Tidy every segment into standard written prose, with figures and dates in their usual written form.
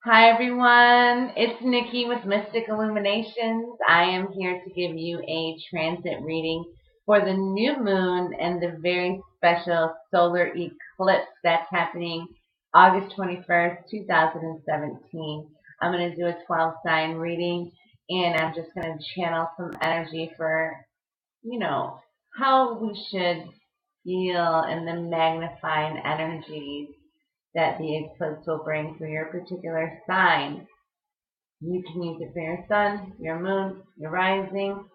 Hi everyone, it's Nikki with Mystic Illuminations. I am here to give you a transit reading for the new moon and the very special solar eclipse that's happening August 21st, 2017. I'm going to do a 12 sign reading and I'm just going to channel some energy for, how we should feel in the magnifying energies that the eclipse will bring for your particular sign. You can use it for your sun, your moon, your rising.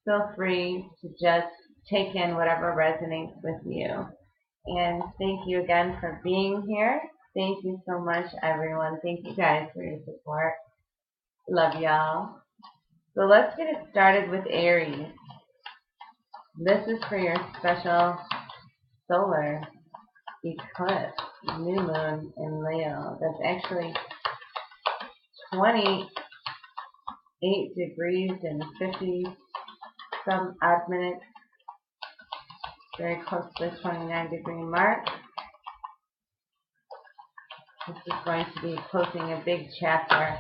Feel free to just take in whatever resonates with you. And thank you again for being here. Thank you so much, everyone. Thank you guys for your support. Love y'all. So let's get it started with Aries. This is for your special solar eclipse, new moon in Leo. That's actually 28 degrees and 50 some odd minutes, very close to the 29-degree mark. This is going to be closing a big chapter.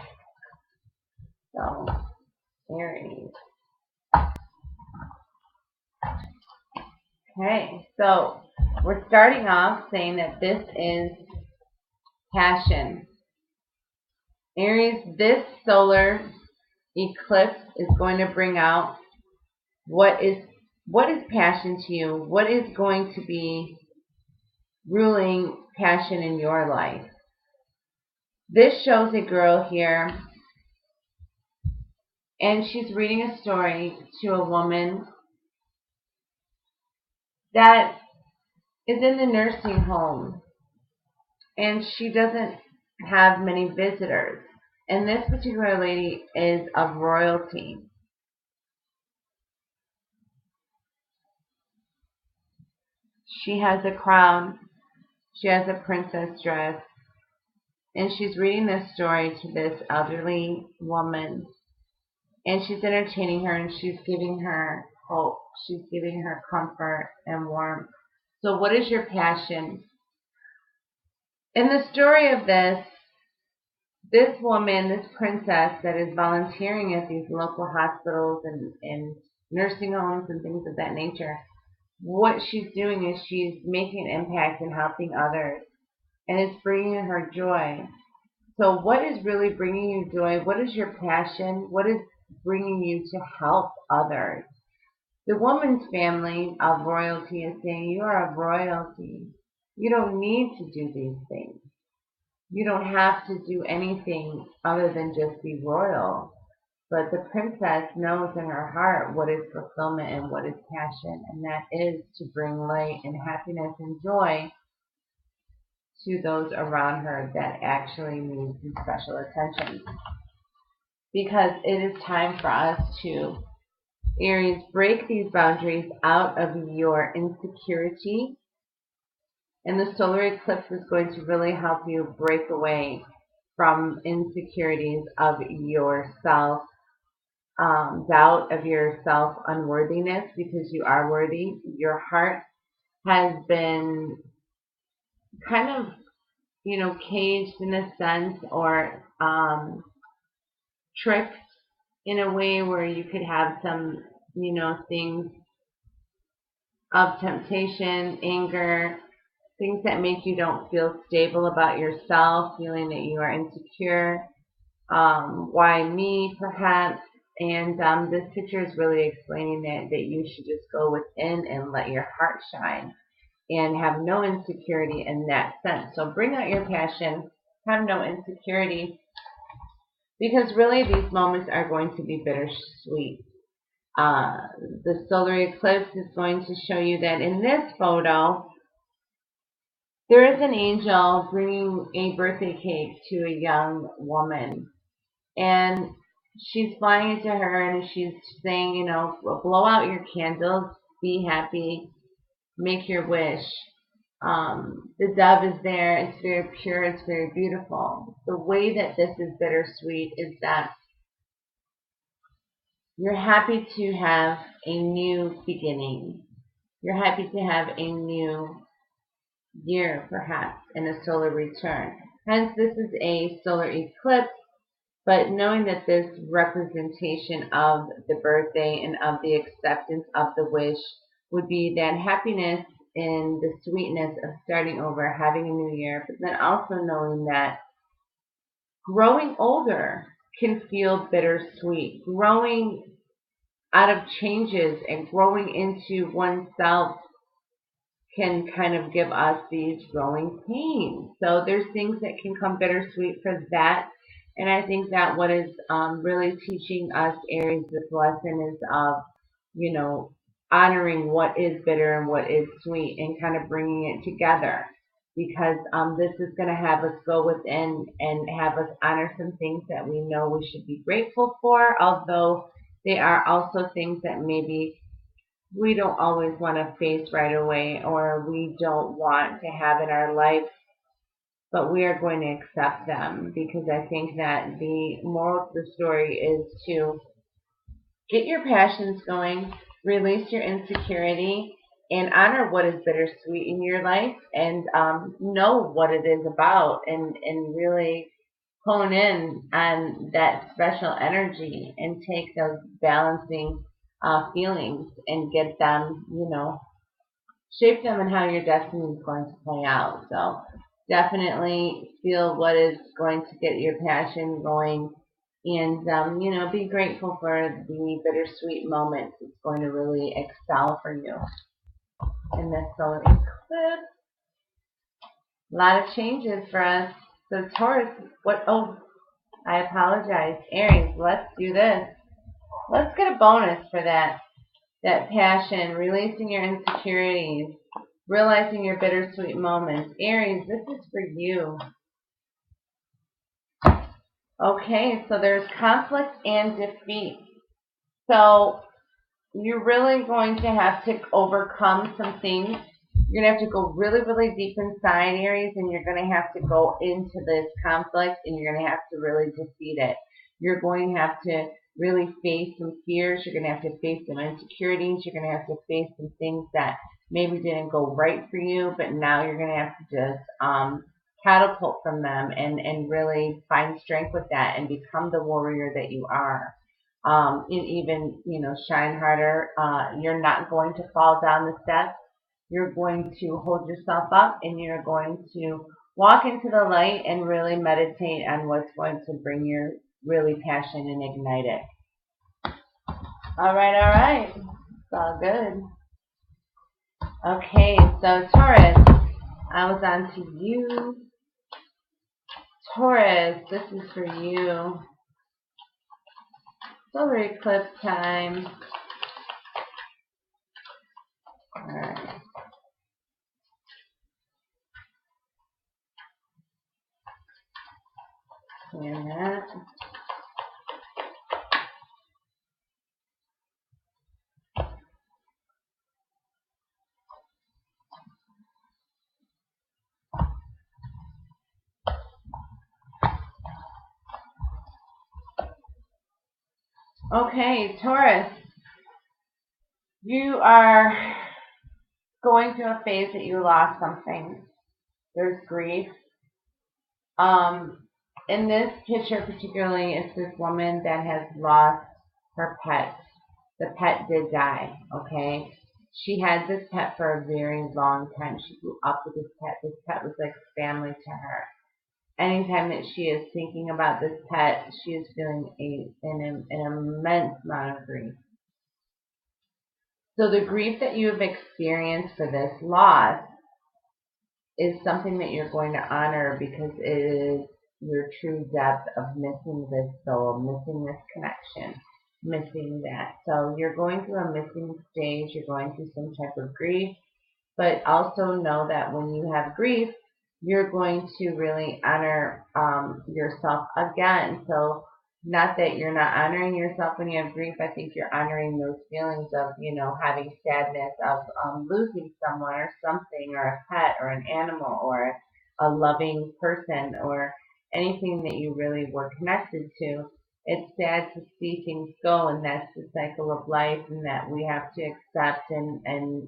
So, Aries. Okay, so we're starting off saying that this is passion. Aries, this solar eclipse is going to bring out what is passion to you, what is going to be ruling passion in your life. This shows a girl here, and she's reading a story to a woman that is in the nursing home, and she doesn't have many visitors. And this particular lady is of royalty. She has a crown. She has a princess dress. And she's reading this story to this elderly woman. And she's entertaining her and she's giving her hope. She's giving her comfort and warmth. So what is your passion? In the story of this woman, this princess that is volunteering at these local hospitals and nursing homes and things of that nature, what she's doing is she's making an impact and helping others. And it's bringing her joy. So what is really bringing you joy? What is your passion? What is bringing you to help others? The woman's family of royalty is saying, you are of royalty. You don't need to do these things. You don't have to do anything other than just be royal. But the princess knows in her heart what is fulfillment and what is passion. And that is to bring light and happiness and joy to those around her that actually need some special attention. Because it is time for us to, Aries, break these boundaries out of your insecurity. And the solar eclipse is going to really help you break away from insecurities of yourself, doubt of your self-unworthiness, because you are worthy. Your heart has been kind of, caged in a sense, or tricked in a way where you could have some, things of temptation, anger, things that make you don't feel stable about yourself, feeling that you are insecure. Why me, perhaps? And this picture is really explaining that you should just go within and let your heart shine and have no insecurity in that sense. So bring out your passion, have no insecurity, because really these moments are going to be bittersweet. The solar eclipse is going to show you that in this photo, there is an angel bringing a birthday cake to a young woman. And she's flying it to her and she's saying, blow out your candles, be happy, make your wish. The dove is there. It's very pure. It's very beautiful. The way that this is bittersweet is that you're happy to have a new beginning. You're happy to have a new year, perhaps, in a solar return. Hence, this is a solar eclipse, but knowing that this representation of the birthday and of the acceptance of the wish would be that happiness and the sweetness of starting over, having a new year, but then also knowing that growing older can feel bittersweet. Growing out of changes and growing into oneself can kind of give us these growing pains. So there's things that can come bittersweet for that. And I think that what is really teaching us, Aries, this lesson is of, honoring what is bitter and what is sweet and kind of bringing it together. Because this is going to have us go within and have us honor some things that we know we should be grateful for, although they are also things that maybe we don't always want to face right away or we don't want to have in our life, but we are going to accept them because I think that the moral of the story is to get your passions going, release your insecurity, and honor what is bittersweet in your life and know what it is about and really hone in on that special energy and take those balancing feelings and get them, shape them in how your destiny is going to play out. So definitely feel what is going to get your passion going and, be grateful for the bittersweet moments. It's going to really excel for you in this solar eclipse. A lot of changes for us. So Taurus, I apologize. Aries, let's do this. Let's get a bonus for that passion, releasing your insecurities, realizing your bittersweet moments. Aries, this is for you. Okay, so there's conflict and defeat. So you're really going to have to overcome some things. You're going to have to go really, really deep inside, Aries, and you're going to have to go into this conflict and you're going to have to really defeat it. You're going to have to really face some fears. You're going to have to face some insecurities. You're going to have to face some things that maybe didn't go right for you, but now you're going to have to just catapult from them and really find strength with that and become the warrior that you are. And even, shine harder. You're not going to fall down the steps. You're going to hold yourself up and you're going to walk into the light and really meditate on what's going to bring your really passion and ignite it. All right. It's all good. Okay, so Taurus, I was on to you. Taurus, this is for you. Solar eclipse time. All right. And that. Okay, Taurus, you are going through a phase that you lost something. There's grief. In this picture particularly, it's this woman that has lost her pet. The pet did die, okay? She had this pet for a very long time. She grew up with this pet. This pet was like family to her. Anytime that she is thinking about this pet, she is feeling an immense amount of grief. So the grief that you have experienced for this loss is something that you're going to honor because it is your true depth of missing this soul, missing this connection, missing that. So you're going through a missing stage, you're going through some type of grief, but also know that when you have grief, you're going to really honor yourself again. So not that you're not honoring yourself when you have grief. I think you're honoring those feelings of, having sadness of losing someone or something or a pet or an animal or a loving person or anything that you really were connected to. It's sad to see things go, and that's the cycle of life, and that we have to accept and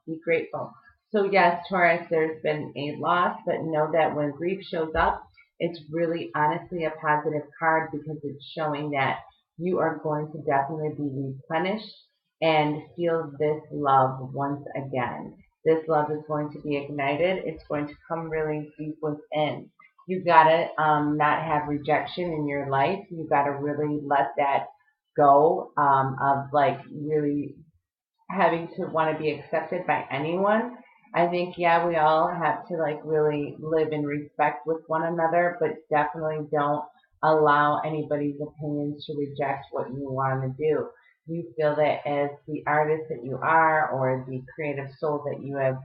be grateful. So yes, Taurus, there's been a loss, but know that when grief shows up, it's really honestly a positive card because it's showing that you are going to definitely be replenished and feel this love once again. This love is going to be ignited. It's going to come really deep within. You gotta not have rejection in your life. You gotta really let that go of like really having to want to be accepted by anyone. I think, yeah, we all have to like really live in respect with one another, but definitely don't allow anybody's opinions to reject what you want to do. You feel that as the artist that you are, or the creative soul that you have,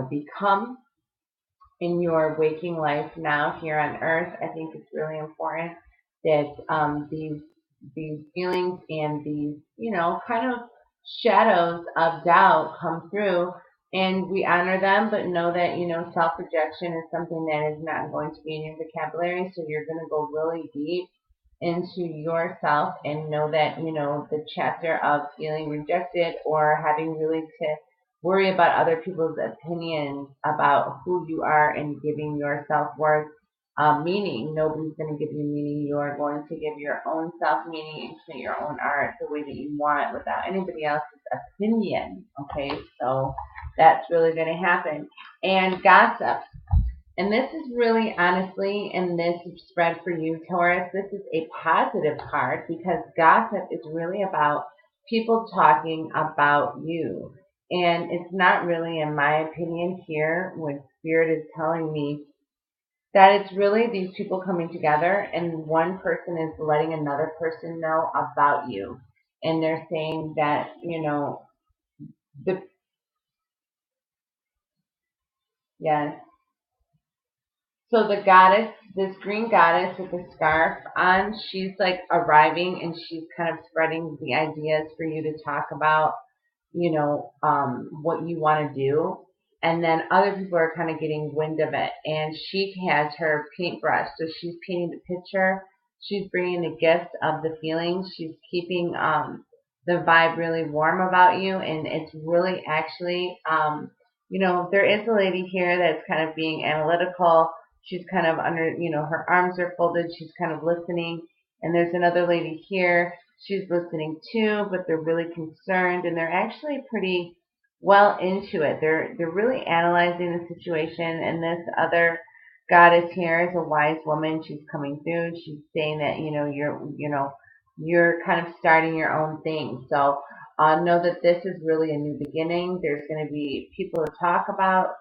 become in your waking life now here on earth, I think it's really important that these feelings and these, kind of shadows of doubt come through, and we honor them, but know that, self-rejection is something that is not going to be in your vocabulary, so you're going to go really deep into yourself and know that, the chapter of feeling rejected or having really to worry about other people's opinions about who you are and giving your self-worth meaning. Nobody's going to give you meaning. You're going to give your own self meaning and create your own art the way that you want without anybody else's opinion. Okay, so that's really going to happen. And gossip. And this is really, honestly, in this spread for you, Taurus, this is a positive card because gossip is really about people talking about you. And it's not really, in my opinion, here when Spirit is telling me that it's really these people coming together and one person is letting another person know about you. And they're saying that, the, yes. So the goddess, this green goddess with the scarf on, she's like arriving and she's kind of spreading the ideas for you to talk about, what you want to do. And then other people are kind of getting wind of it. And she has her paintbrush. So she's painting the picture. She's bringing the gift of the feelings. She's keeping the vibe really warm about you. And it's really actually, there is a lady here that's kind of being analytical. She's kind of under, her arms are folded. She's kind of listening. And there's another lady here. She's listening too, but they're really concerned and they're actually pretty well into it. They're really analyzing the situation. And this other goddess here is a wise woman. She's coming through. She's saying that, you're kind of starting your own thing. So know that this is really a new beginning. There's going to be people to talk about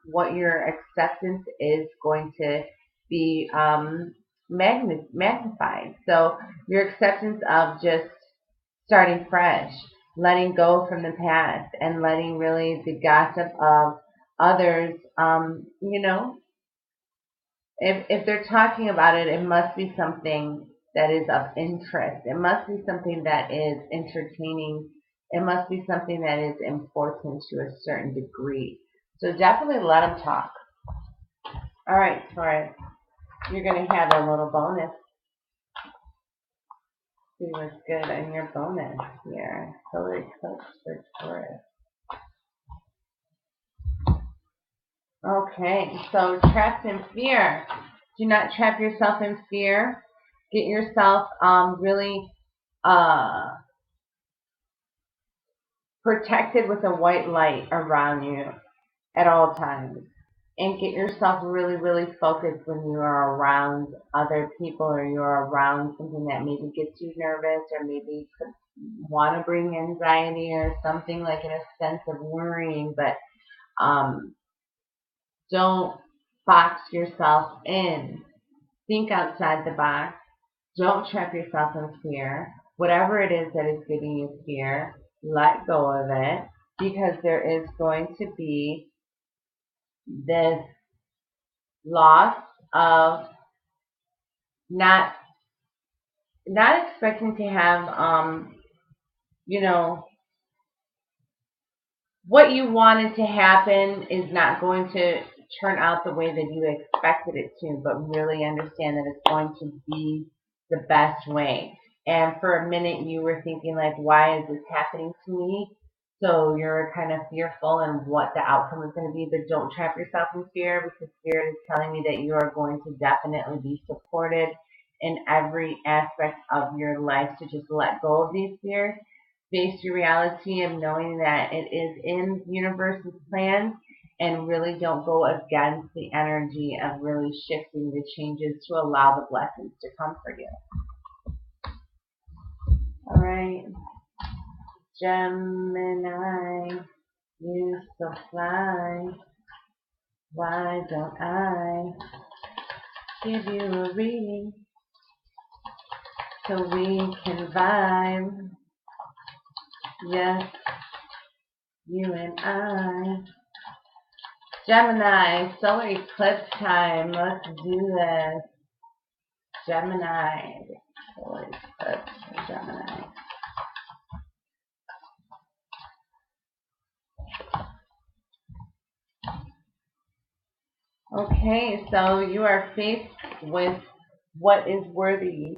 what your acceptance is going to be magnified. So your acceptance of just starting fresh, letting go from the past, and letting really the gossip of others, if they're talking about it, it must be something that is of interest. It must be something that is entertaining. It must be something that is important to a certain degree. So definitely let them talk. All right, Taurus, you're going to have a little bonus. See what's good on your bonus here. Solar eclipse for Taurus. Okay, so trapped in fear. Do not trap yourself in fear. Get yourself really protected with a white light around you at all times. And get yourself really, really focused when you are around other people or you're around something that maybe gets you nervous or maybe could want to bring anxiety or something, like in a sense of worrying, but don't box yourself in. Think outside the box. Don't trap yourself in fear. Whatever it is that is giving you fear, let go of it, because there is going to be this loss of not expecting to have, what you wanted to happen is not going to turn out the way that you expected it to, but really understand that it's going to be the best way. And for a minute you were thinking like, why is this happening to me? So you're kind of fearful in what the outcome is going to be, but don't trap yourself in fear, because Spirit is telling me that you are going to definitely be supported in every aspect of your life. To just let go of these fears, face your reality of knowing that it is in the universe's plan, and really don't go against the energy of really shifting the changes to allow the blessings to come for you. All right. Gemini, you so fly. Why don't I give you a reading so we can vibe? Yes, you and I. Gemini, solar eclipse time. Let's do this. Gemini, solar eclipse, Gemini. Okay, so you are faced with what is worthy.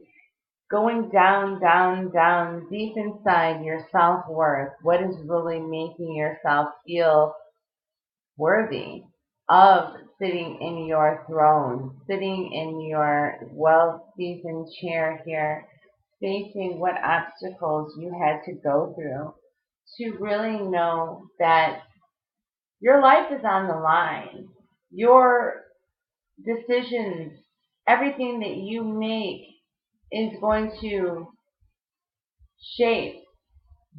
Going down, down, down, deep inside your self-worth. What is really making yourself feel worthy of sitting in your throne, sitting in your well-seasoned chair here, facing what obstacles you had to go through to really know that your life is on the line. Your decisions, everything that you make is going to shape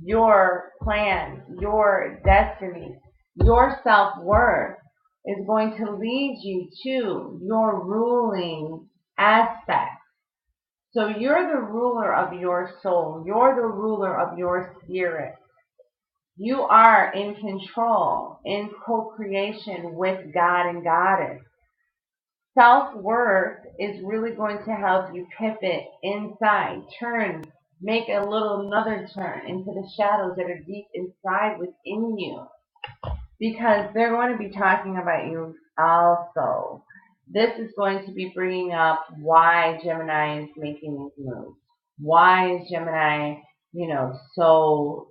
your plan, your destiny. Your self-worth is going to lead you to your ruling aspect. So you're the ruler of your soul. You're the ruler of your spirit. You are in control, in co-creation with God and Goddess. Self-worth is really going to help you pivot inside, turn, make another turn into the shadows that are deep inside within you. Because they're going to be talking about you also. This is going to be bringing up why Gemini is making these moves. Why is Gemini, so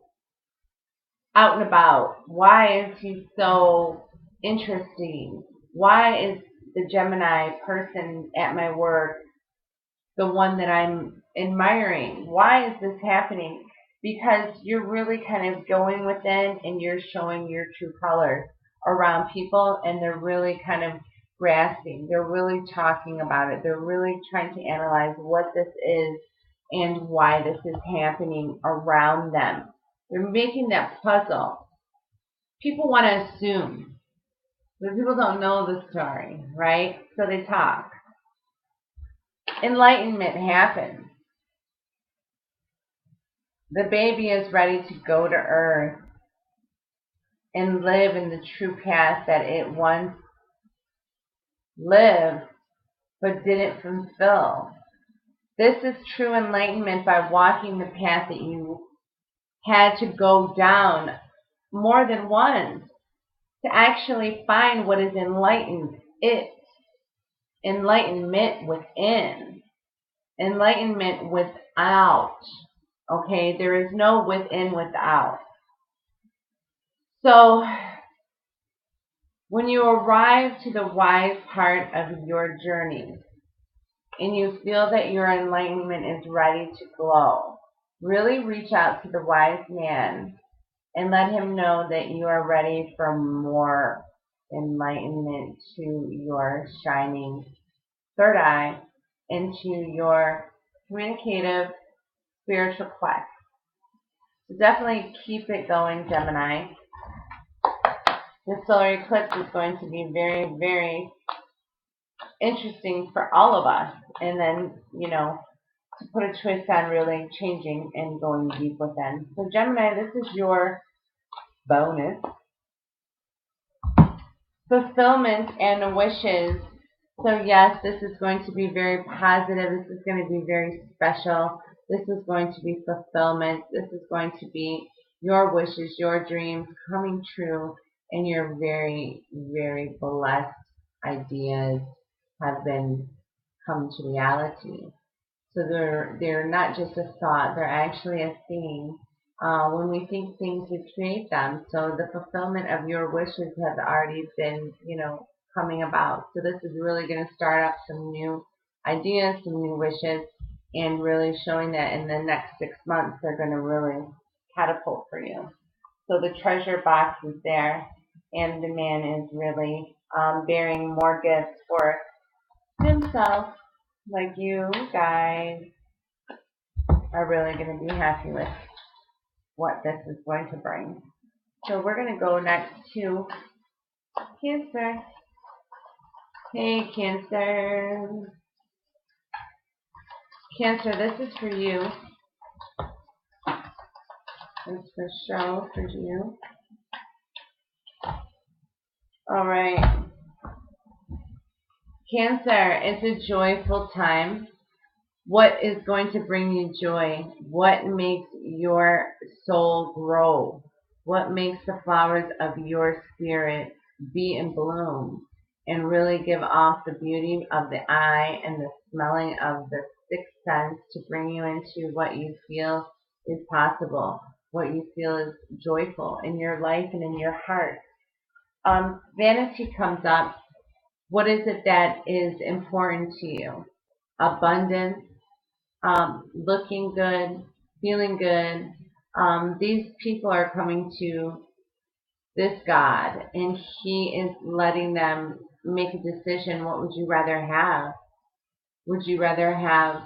out and about? Why is he so interesting? Why is the Gemini person at my work the one that I'm admiring? Why is this happening? Because you're really kind of going within and you're showing your true colors around people, and they're really kind of grasping. They're really talking about it. They're really trying to analyze what this is and why this is happening around them. They're making that puzzle. People want to assume, but people don't know the story, right? So they talk. Enlightenment happens. The baby is ready to go to earth and live in the true path that it once lived but didn't fulfill. This is true enlightenment by walking the path that you had to go down more than once to actually find what is enlightened. It's enlightenment within, enlightenment without. Okay, there is no within without. So when you arrive to the wise part of your journey and you feel that your enlightenment is ready to glow, really reach out to the wise man and let him know that you are ready for more enlightenment to your shining third eye, into your communicative spiritual quest. So definitely keep it going, Gemini. The solar eclipse is going to be very, very interesting for all of us. And then, to put a twist on really changing and going deep within. So Gemini, this is your bonus. Fulfillment and wishes. So yes, this is going to be very positive. This is going to be very special. This is going to be fulfillment. This is going to be your wishes, your dreams coming true, and your very, very blessed ideas have been come to reality. So they're not just a thought, they're actually a theme, When we think things, we create them. So the fulfillment of your wishes has already been, coming about. So this is really going to start up some new ideas, some new wishes, and really showing that in the next 6 months they're going to really catapult for you. So the treasure box is there, and the man is really bearing more gifts for himself, like you guys are really going to be happy with what this is going to bring. So we're going to go next to Cancer. Hey, Cancer. Cancer, this is for you. It's for show for you. All right. Cancer, it's a joyful time. What is going to bring you joy? What makes your soul grow? What makes the flowers of your spirit be in bloom and really give off the beauty of the eye and the smelling of the sixth sense to bring you into what you feel is possible, what you feel is joyful in your life and in your heart? Vanity comes up. What is it that is important to you? Abundance, looking good, feeling good. These people are coming to this God, and he is letting them make a decision. What would you rather have? Would you rather have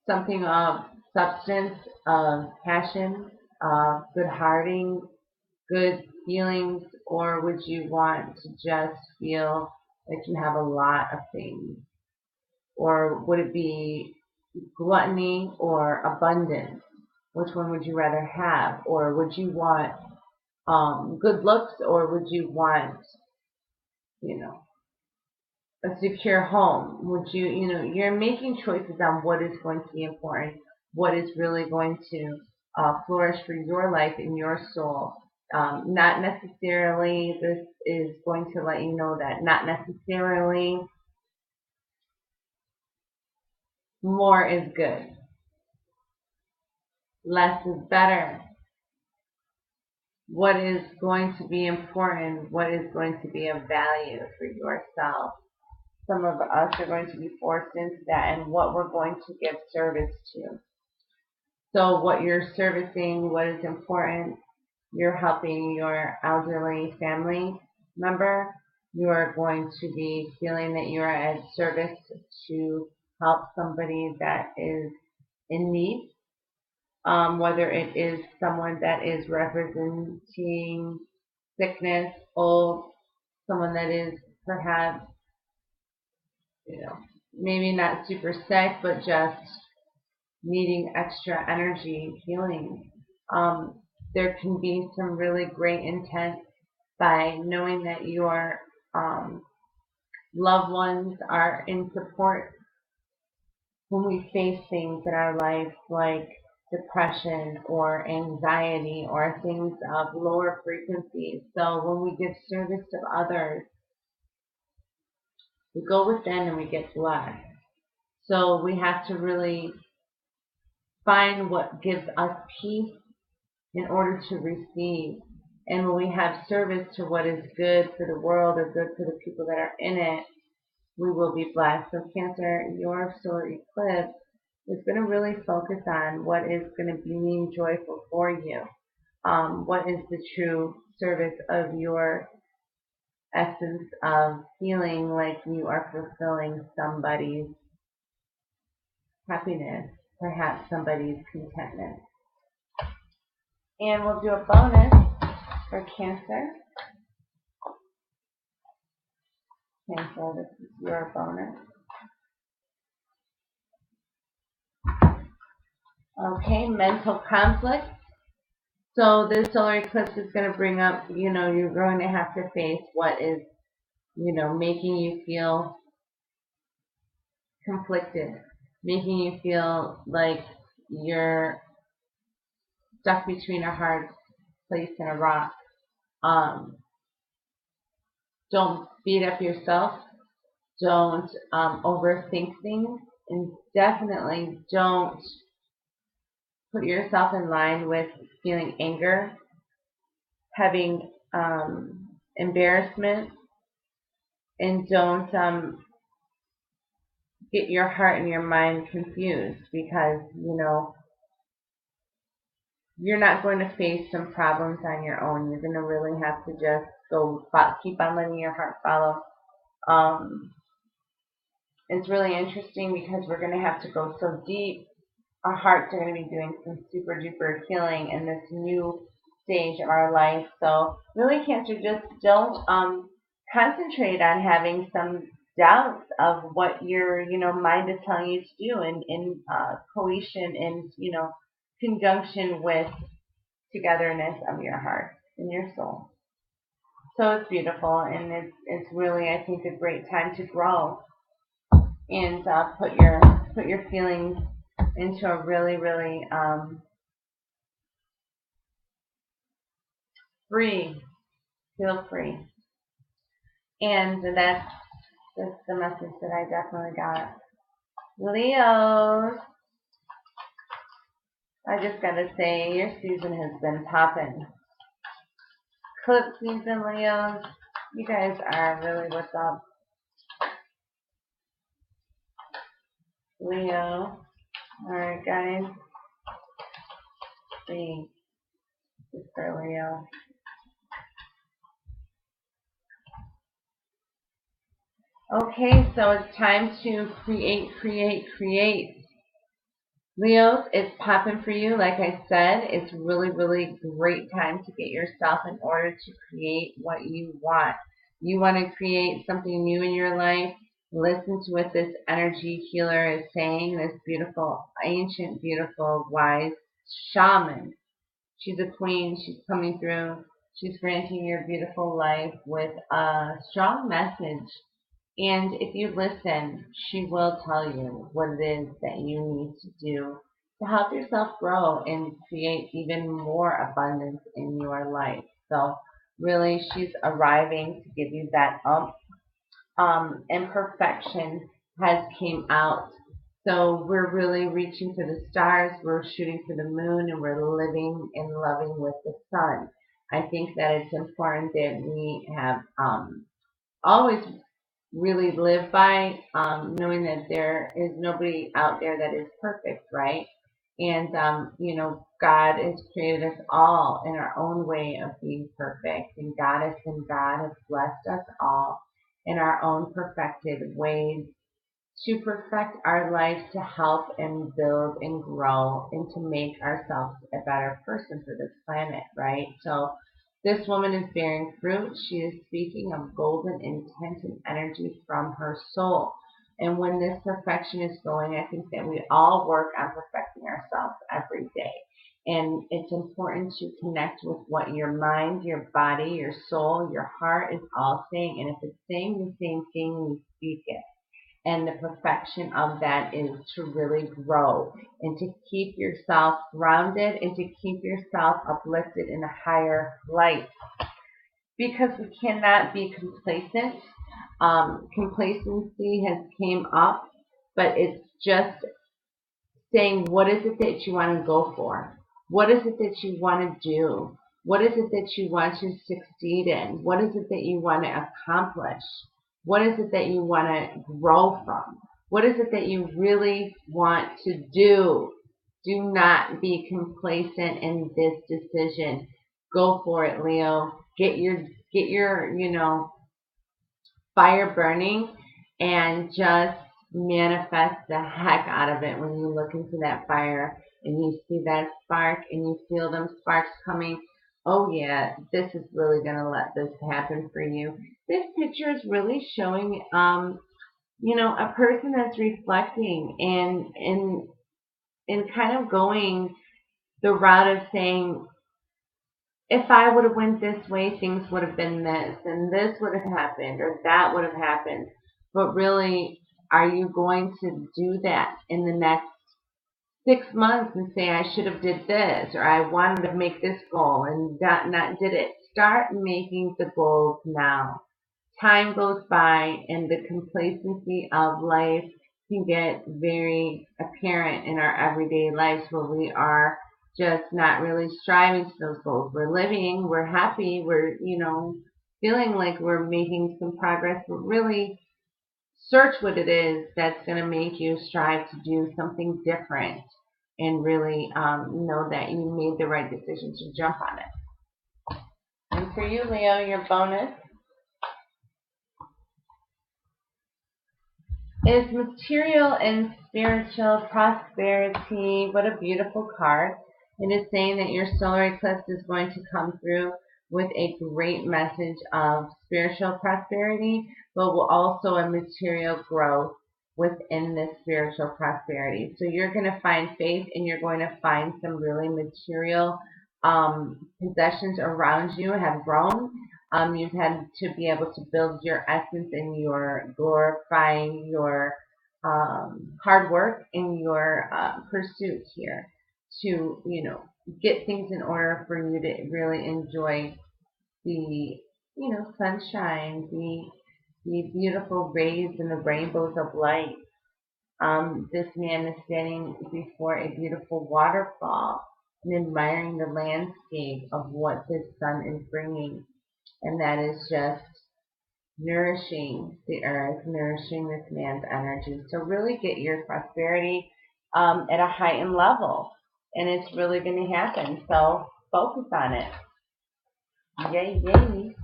something of substance, of passion, of good hearting, good feelings, or would you want to just feel like you have a lot of things? Or would it be gluttony or abundance? Which one would you rather have? Or would you want good looks, or would you want, a secure home? Would you, you're making choices on what is going to be important, what is really going to flourish for your life and your soul. Not necessarily, this is going to let you know that not necessarily more is good. Less is better. What is going to be important? What is going to be of value for yourself? Some of us are going to be forced into that, and what we're going to give service to. So what you're servicing, what is important, you're helping your elderly family member. You're going to be feeling that you're at service to help somebody that is in need. Whether it is someone that is representing sickness, old, someone that is perhaps, maybe not super sick, but just needing extra energy, healing. There can be some really great intent by knowing that your loved ones are in support when we face things in our life like depression or anxiety or things of lower frequencies. So when we give service to others, we go within and we get blessed. So we have to really find what gives us peace in order to receive. And when we have service to what is good for the world or good for the people that are in it, we will be blessed. So Cancer, your solar eclipse is going to really focus on what is going to be joyful for you. What is the true service of your essence of feeling like you are fulfilling somebody's happiness, perhaps somebody's contentment. And we'll do a bonus for Cancer. Cancer, this is your bonus. Okay, mental conflict. So this solar eclipse is going to bring up, you're going to have to face what is, making you feel conflicted, making you feel like you're stuck between a hard place and a rock. Don't beat up yourself. Don't overthink things, and definitely don't put yourself in line with feeling anger, having embarrassment, and don't get your heart and your mind confused, because you're not going to face some problems on your own. You're going to really have to just keep on letting your heart follow. It's really interesting because we're going to have to go so deep. Our hearts are going to be doing some super duper healing in this new stage of our life. So really, Cancer, just don't concentrate on having some doubts of what your mind is telling you to do in cohesion and conjunction with togetherness of your heart and your soul. So it's beautiful, and it's really, I think, a great time to grow and put your feelings into a really, really feel free. And that's the message that I definitely got. Leos, I just gotta say, your season has been popping. Eclipse season, Leos, you guys are really what's up. Leo, alright guys, see, this is for Leo. Okay, so it's time to create. Leos, it's popping for you. Like I said, it's really, really great time to get yourself in order to create what you want. You want to create something new in your life. Listen to what this energy healer is saying, this beautiful, ancient, beautiful, wise shaman. She's a queen. She's coming through. She's granting your beautiful life with a strong message. And if you listen, she will tell you what it is that you need to do to help yourself grow and create even more abundance in your life. So really, she's arriving to give you that and perfection has came out. So we're really reaching for the stars, we're shooting for the moon, and we're living and loving with the sun. I think that it's important that we have always really live by, knowing that there is nobody out there that is perfect, right? And, God has created us all in our own way of being perfect. And God has blessed us all in our own perfected ways to perfect our lives, to help and build and grow and to make ourselves a better person for this planet, right? So this woman is bearing fruit. She is speaking of golden intent and energy from her soul. And when this perfection is going, I think that we all work on perfecting ourselves every day. And it's important to connect with what your mind, your body, your soul, your heart is all saying. And if it's saying the same thing, you speak it. And the perfection of that is to really grow and to keep yourself grounded and to keep yourself uplifted in a higher light. Because we cannot be complacent. Complacency has came up, but it's just saying, what is it that you want to go for? What is it that you want to do? What is it that you want to succeed in? What is it that you want to accomplish? What is it that you want to grow from? What is it that you really want to do? Do not be complacent in this decision. Go for it, Leo. Get your fire burning and just manifest the heck out of it when you look into that fire and you see that spark and you feel them sparks coming. Oh yeah, this is really going to let this happen for you. This picture is really showing, a person that's reflecting and kind of going the route of saying, if I would have went this way, things would have been this, and this would have happened, or that would have happened. But really, are you going to do that in the next 6 months and say, I should have did this, or I wanted to make this goal and not did it? Start making the goals now. Time goes by and the complacency of life can get very apparent in our everyday lives where we are just not really striving to those goals. We're living, we're happy, we're, feeling like we're making some progress, but really search what it is that's going to make you strive to do something different and really know that you made the right decision to jump on it. And for you, Leo, your bonus is material and spiritual prosperity. What a beautiful card. It is saying that your solar eclipse is going to come through with a great message of spiritual prosperity, but will also a material growth within this spiritual prosperity. So you're going to find faith, and you're going to find some really material possessions around you have grown. You've had to be able to build your essence and your glorifying your hard work and your pursuit here to, get things in order for you to really enjoy the, sunshine, the beautiful rays and the rainbows of light. This man is standing before a beautiful waterfall and admiring the landscape of what this sun is bringing. And that is just nourishing the earth, nourishing this man's energy. So really get your prosperity at a heightened level. And it's really going to happen. So focus on it. Yay, yay.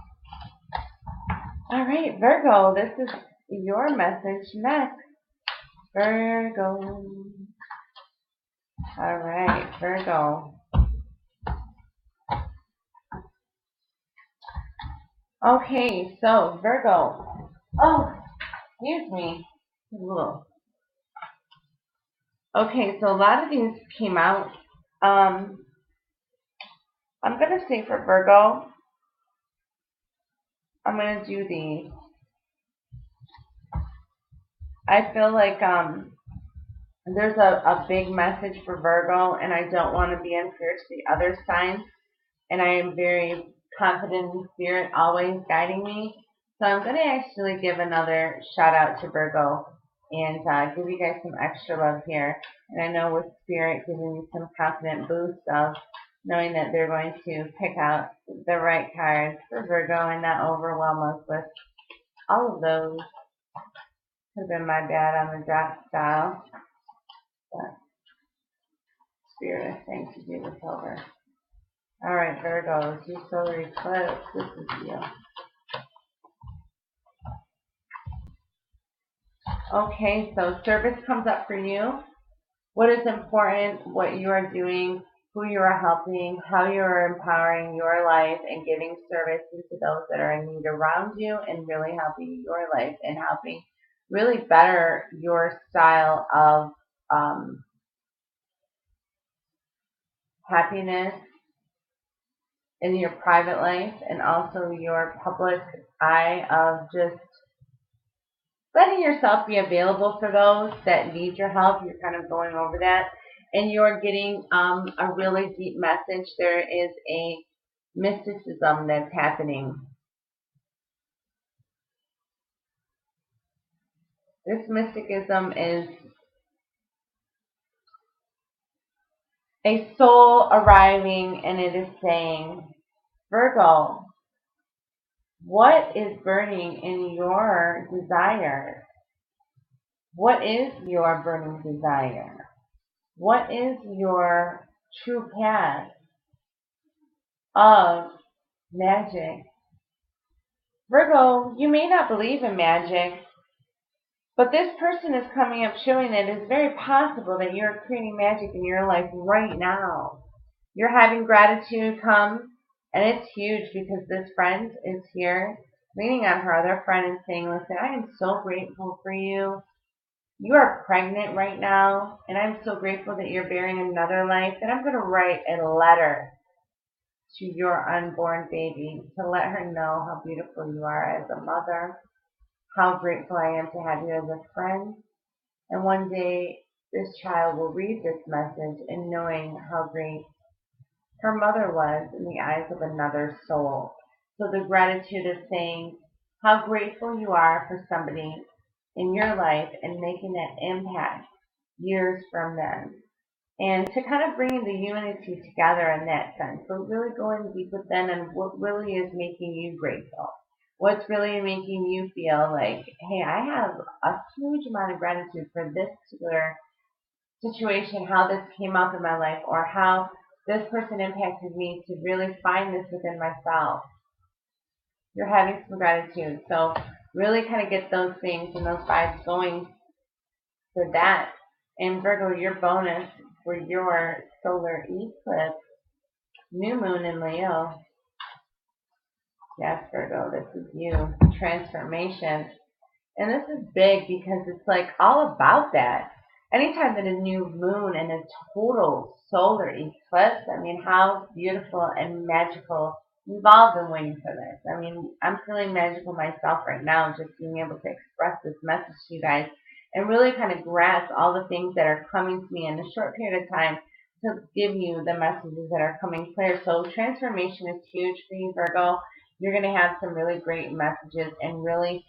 All right, Virgo, this is your message next. Virgo. All right, Virgo. Okay, so Virgo. Oh, excuse me. Okay, so a lot of these came out. I'm going to say for Virgo, I'm going to do these. I feel like there's a big message for Virgo, and I don't want to be unfair to the other signs. And I am very confident in Spirit always guiding me. So I'm going to actually give another shout out to Virgo and give you guys some extra love here. And I know with Spirit giving me some confident boost of knowing that they're going to pick out the right cards for Virgo and not overwhelm us with all of those. Could have been my bad on the drop style. But Spirit is saying to do this over. All right, Virgo, your solar eclipse. This is you. Okay, so service comes up for you. What is important, what you are doing, who you are helping, how you are empowering your life and giving service to those that are in need around you and really helping your life and helping really better your style of happiness in your private life and also your public eye of just letting yourself be available for those that need your help. You're kind of going over that. And you're getting a really deep message. There is a mysticism that's happening. This mysticism is a soul arriving, and it is saying, Virgo, what is burning in your desire? What is your burning desire? What is your true path of magic? Virgo, you may not believe in magic, but this person is coming up showing that it's very possible that you're creating magic in your life right now. You're having gratitude come, and it's huge because this friend is here leaning on her other friend and saying, listen, I am so grateful for you. You are pregnant right now, and I'm so grateful that you're bearing another life, that I'm going to write a letter to your unborn baby to let her know how beautiful you are as a mother, how grateful I am to have you as a friend. And one day, this child will read this message and knowing how great her mother was in the eyes of another soul. So the gratitude is saying how grateful you are for somebody in your life and making that impact years from then. and to kind of bring the unity together in that sense. So really going deep within and what really is making you grateful. What's really making you feel like, hey, I have a huge amount of gratitude for this particular situation, how this came up in my life, or how this person impacted me, to really find this within myself. You're having some gratitude. So really kind of get those things and those vibes going for that. And Virgo, your bonus for your solar eclipse, new moon in Leo. Yes, Virgo, this is you. Transformation. And this is big because it's like all about that. Anytime that a new moon and a total solar eclipse, I mean, how beautiful and magical. We've all been waiting for this. I mean, I'm feeling magical myself right now, just being able to express this message to you guys and really kind of grasp all the things that are coming to me in a short period of time to give you the messages that are coming clear. So transformation is huge for you, Virgo. You're going to have some really great messages and really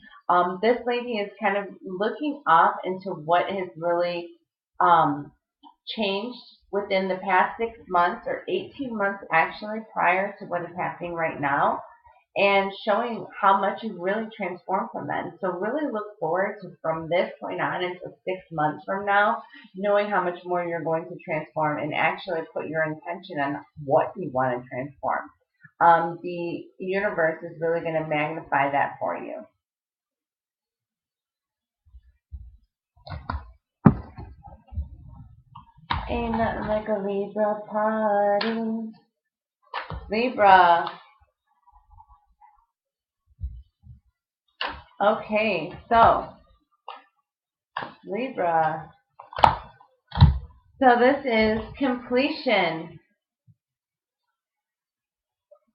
this lady is kind of looking up into what has really changed within the past 6 months or 18 months actually prior to what is happening right now, and showing how much you really transformed from that. And so really look forward to, from this point on until 6 months from now, knowing how much more you're going to transform and actually put your intention on what you want to transform. The universe is really going to magnify that for you. Ain't nothing like a Libra party. Libra. Okay, so Libra. So this is completion.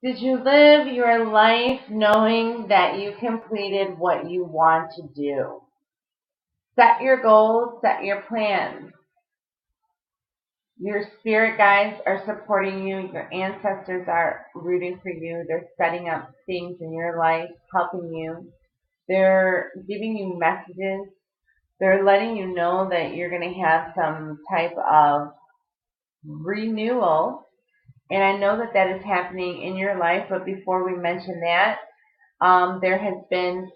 Did you live your life knowing that you completed what you want to do? Set your goals, set your plans. Your spirit guides are supporting you. Your ancestors are rooting for you. They're setting up things in your life, helping you. They're giving you messages. They're letting you know that you're going to have some type of renewal. And I know that that is happening in your life. But before we mention that, there has been,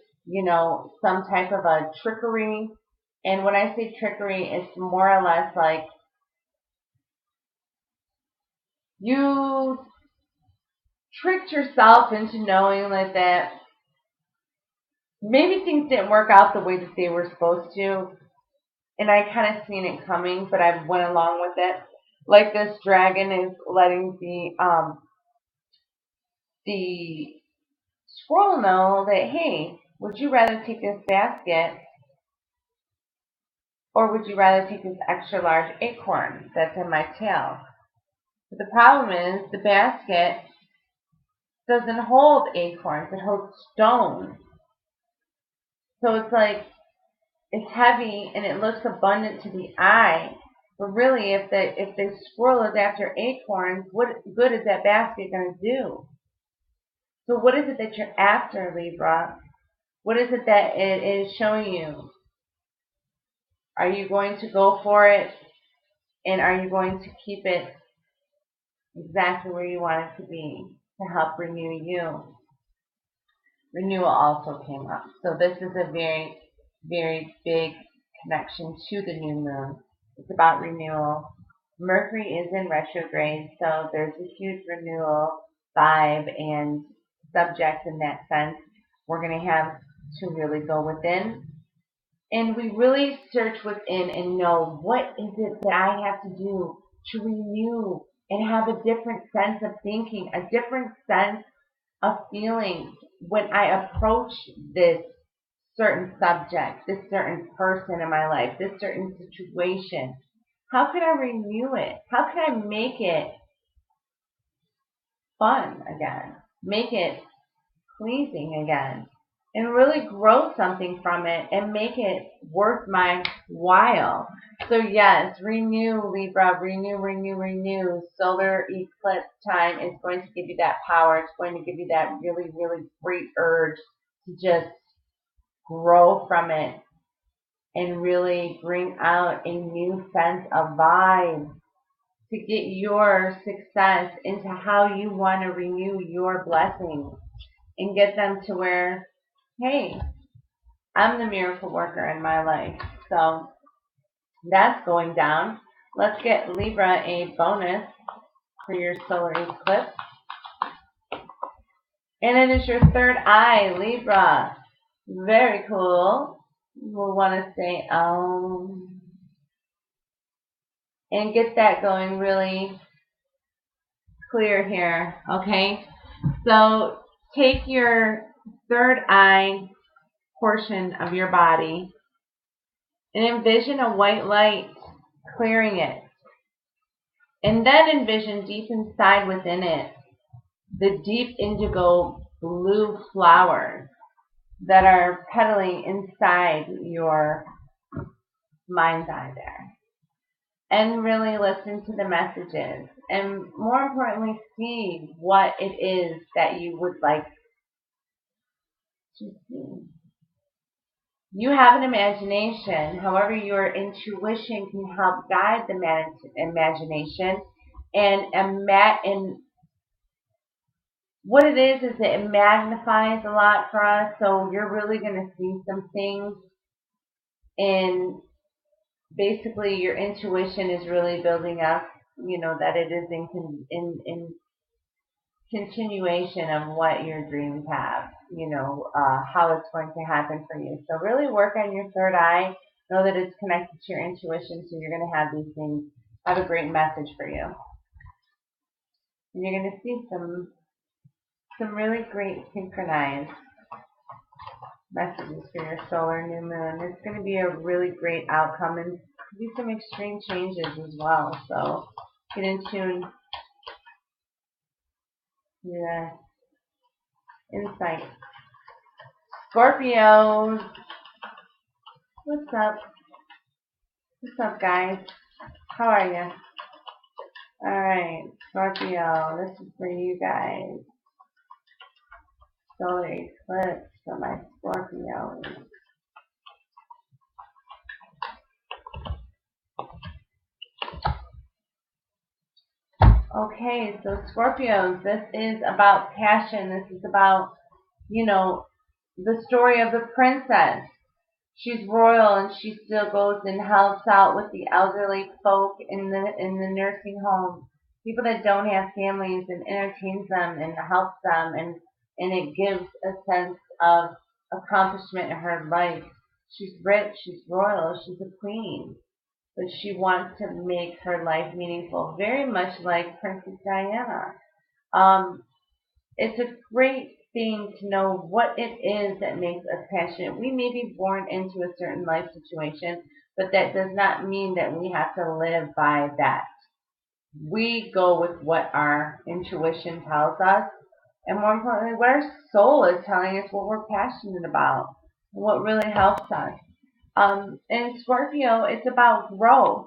some type of a trickery. And when I say trickery, it's more or less like you tricked yourself into knowing like that maybe things didn't work out the way that they were supposed to. And I kind of seen it coming, but I went along with it. Like this dragon is letting the squirrel know that, hey, would you rather take this basket, or would you rather take this extra large acorn that's in my tail? But the problem is the basket doesn't hold acorns, it holds stone. So it's like it's heavy and it looks abundant to the eye. But really, if the squirrel is after acorns, what good is that basket going to do? So what is it that you're after, Libra? What is it that it is showing you? Are you going to go for it? And are you going to keep it exactly where you want it to be to help renew you? Renewal also came up. So this is a very, very big connection to the new moon. It's about renewal. Mercury is in retrograde, so there's a huge renewal vibe and subject in that sense. We're going to have to really go within. And we really search within and know what is it that I have to do to renew and have a different sense of thinking, a different sense of feeling when I approach this certain subject, this certain person in my life, this certain situation. How can I renew it? How can I make it fun again? Make it pleasing again? And really grow something from it and make it worth my while. So yes, renew, Libra, renew, renew, renew. Solar eclipse time is going to give you that power. It's going to give you that really, really great urge to just grow from it and really bring out a new sense of vibe. to get your success into how you want to renew your blessings and get them to where, hey, I'm the miracle worker in my life. So that's going down. Let's get Libra a bonus for your solar eclipse. And it is your third eye, Libra. Very cool. We'll want to say and get that going really clear here, okay? So take your third eye portion of your body and envision a white light clearing it. And then envision deep inside within it the deep indigo blue flowers that are pedaling inside your mind's eye there. And really listen to the messages. And more importantly, see what it is that you would like to see. You have an imagination. However, your intuition can help guide the imagination. And what it is it magnifies a lot for us. So you're really going to see some things. And basically, your intuition is really building up, that it is in continuation of what your dreams have, how it's going to happen for you. So really work on your third eye. Know that it's connected to your intuition, so you're going to have these things have a great message for you. And you're going to see some really great synchronized messages for your solar new moon. It's going to be a really great outcome and do some extreme changes as well. So get in tune. Yeah. Insight. Scorpios. What's up? What's up, guys? How are you? Alright, Scorpio. This is for you guys. Solar eclipse for my Scorpios. Okay, so Scorpios, this is about passion. This is about, the story of the princess. She's royal and she still goes and helps out with the elderly folk in the nursing home. People that don't have families, and entertains them and helps them, and it gives a sense of accomplishment in her life. She's rich, she's royal, she's a queen. But she wants to make her life meaningful, very much like Princess Diana. It's a great thing to know what it is that makes us passionate. We may be born into a certain life situation, but that does not mean that we have to live by that. We go with what our intuition tells us, and more importantly, what our soul is telling us, what we're passionate about, what really helps us. In Scorpio, it's about growth.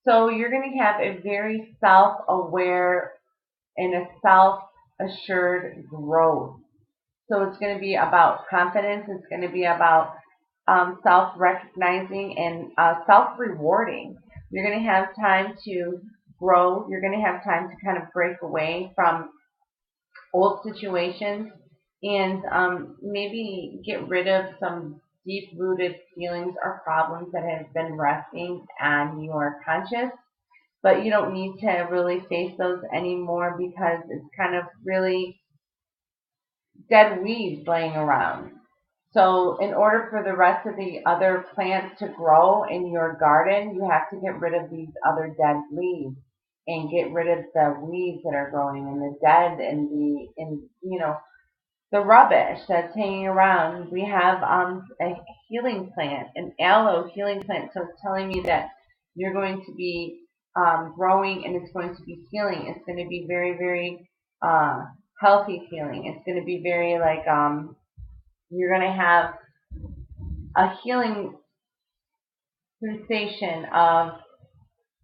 So you're going to have a very self-aware and a self-assured growth. So it's going to be about confidence. It's going to be about self-recognizing and self-rewarding. You're going to have time to grow. You're going to have time to kind of break away from old situations and maybe get rid of some deep-rooted feelings or problems that have been resting on your conscience. But you don't need to really face those anymore because it's kind of really dead weeds laying around. So in order for the rest of the other plants to grow in your garden, you have to get rid of these other dead leaves and get rid of the weeds that are growing and the dead and the rubbish that's hanging around. We have a healing plant, an aloe healing plant. So it's telling me that you're going to be growing and it's going to be healing. It's going to be very, very healthy feeling. It's going to be very like you're going to have a healing sensation of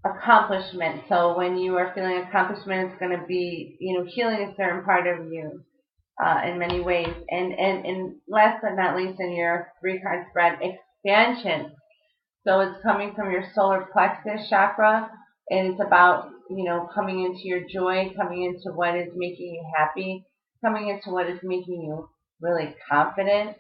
accomplishment. So when you are feeling accomplishment, it's going to be, healing a certain part of you in many ways. And last but not least, in your 3-card spread, expansion. So it's coming from your solar plexus chakra. And it's about, coming into your joy, coming into what is making you happy, coming into what is making you really confident.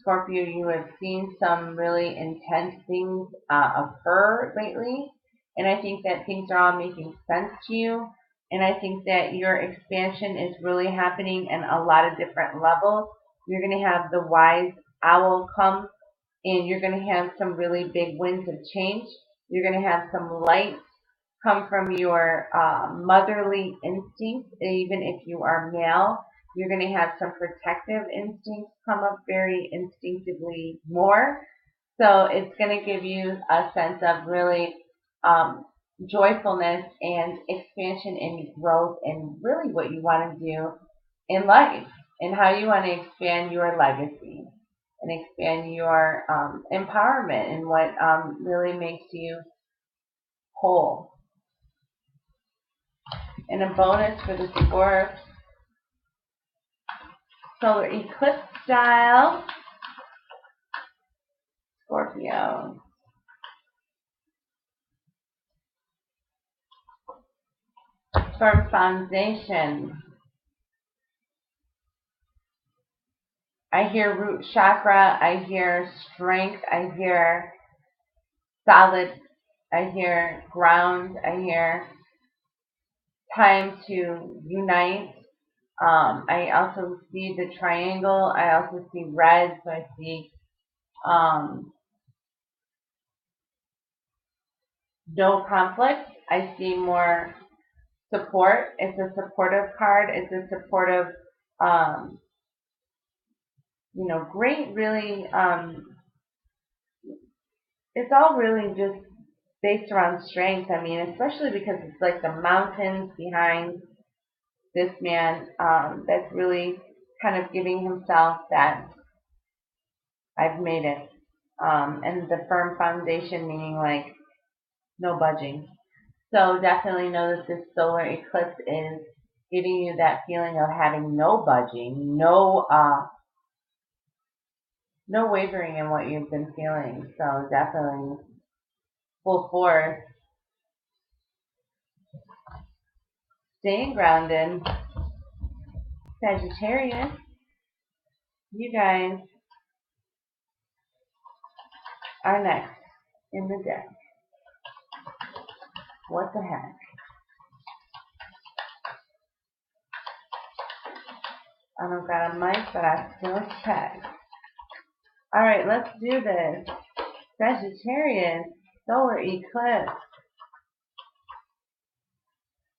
Scorpio, you have seen some really intense things occur lately, and I think that things are all making sense to you. And I think that your expansion is really happening in a lot of different levels. You're going to have the wise owl come, and you're going to have some really big winds of change. You're going to have some light come from your motherly instincts, even if you are male. You're going to have some protective instincts come up very instinctively more. So it's going to give you a sense of really joyfulness and expansion and growth and really what you want to do in life and how you want to expand your legacy and expand your empowerment and what really makes you whole. And a bonus for the solar eclipse style Scorpio. Firm foundation. I hear root chakra. I hear strength. I hear solid. I hear ground. I hear time to unite. I also see the triangle. I also see red. So I see no conflict. I see more support. It's a supportive card. It's a supportive, great, really, it's all really just based around strength. I mean, especially because it's like the mountains behind this man that's really kind of giving himself that I've made it. And the firm foundation meaning like no budging. So definitely know that this solar eclipse is giving you that feeling of having no budging, no wavering in what you've been feeling. So definitely full force. Staying grounded. Sagittarius, you guys are next in the deck. What the heck? I don't got a mic, but I still check. Alright, let's do this. Sagittarius, solar eclipse.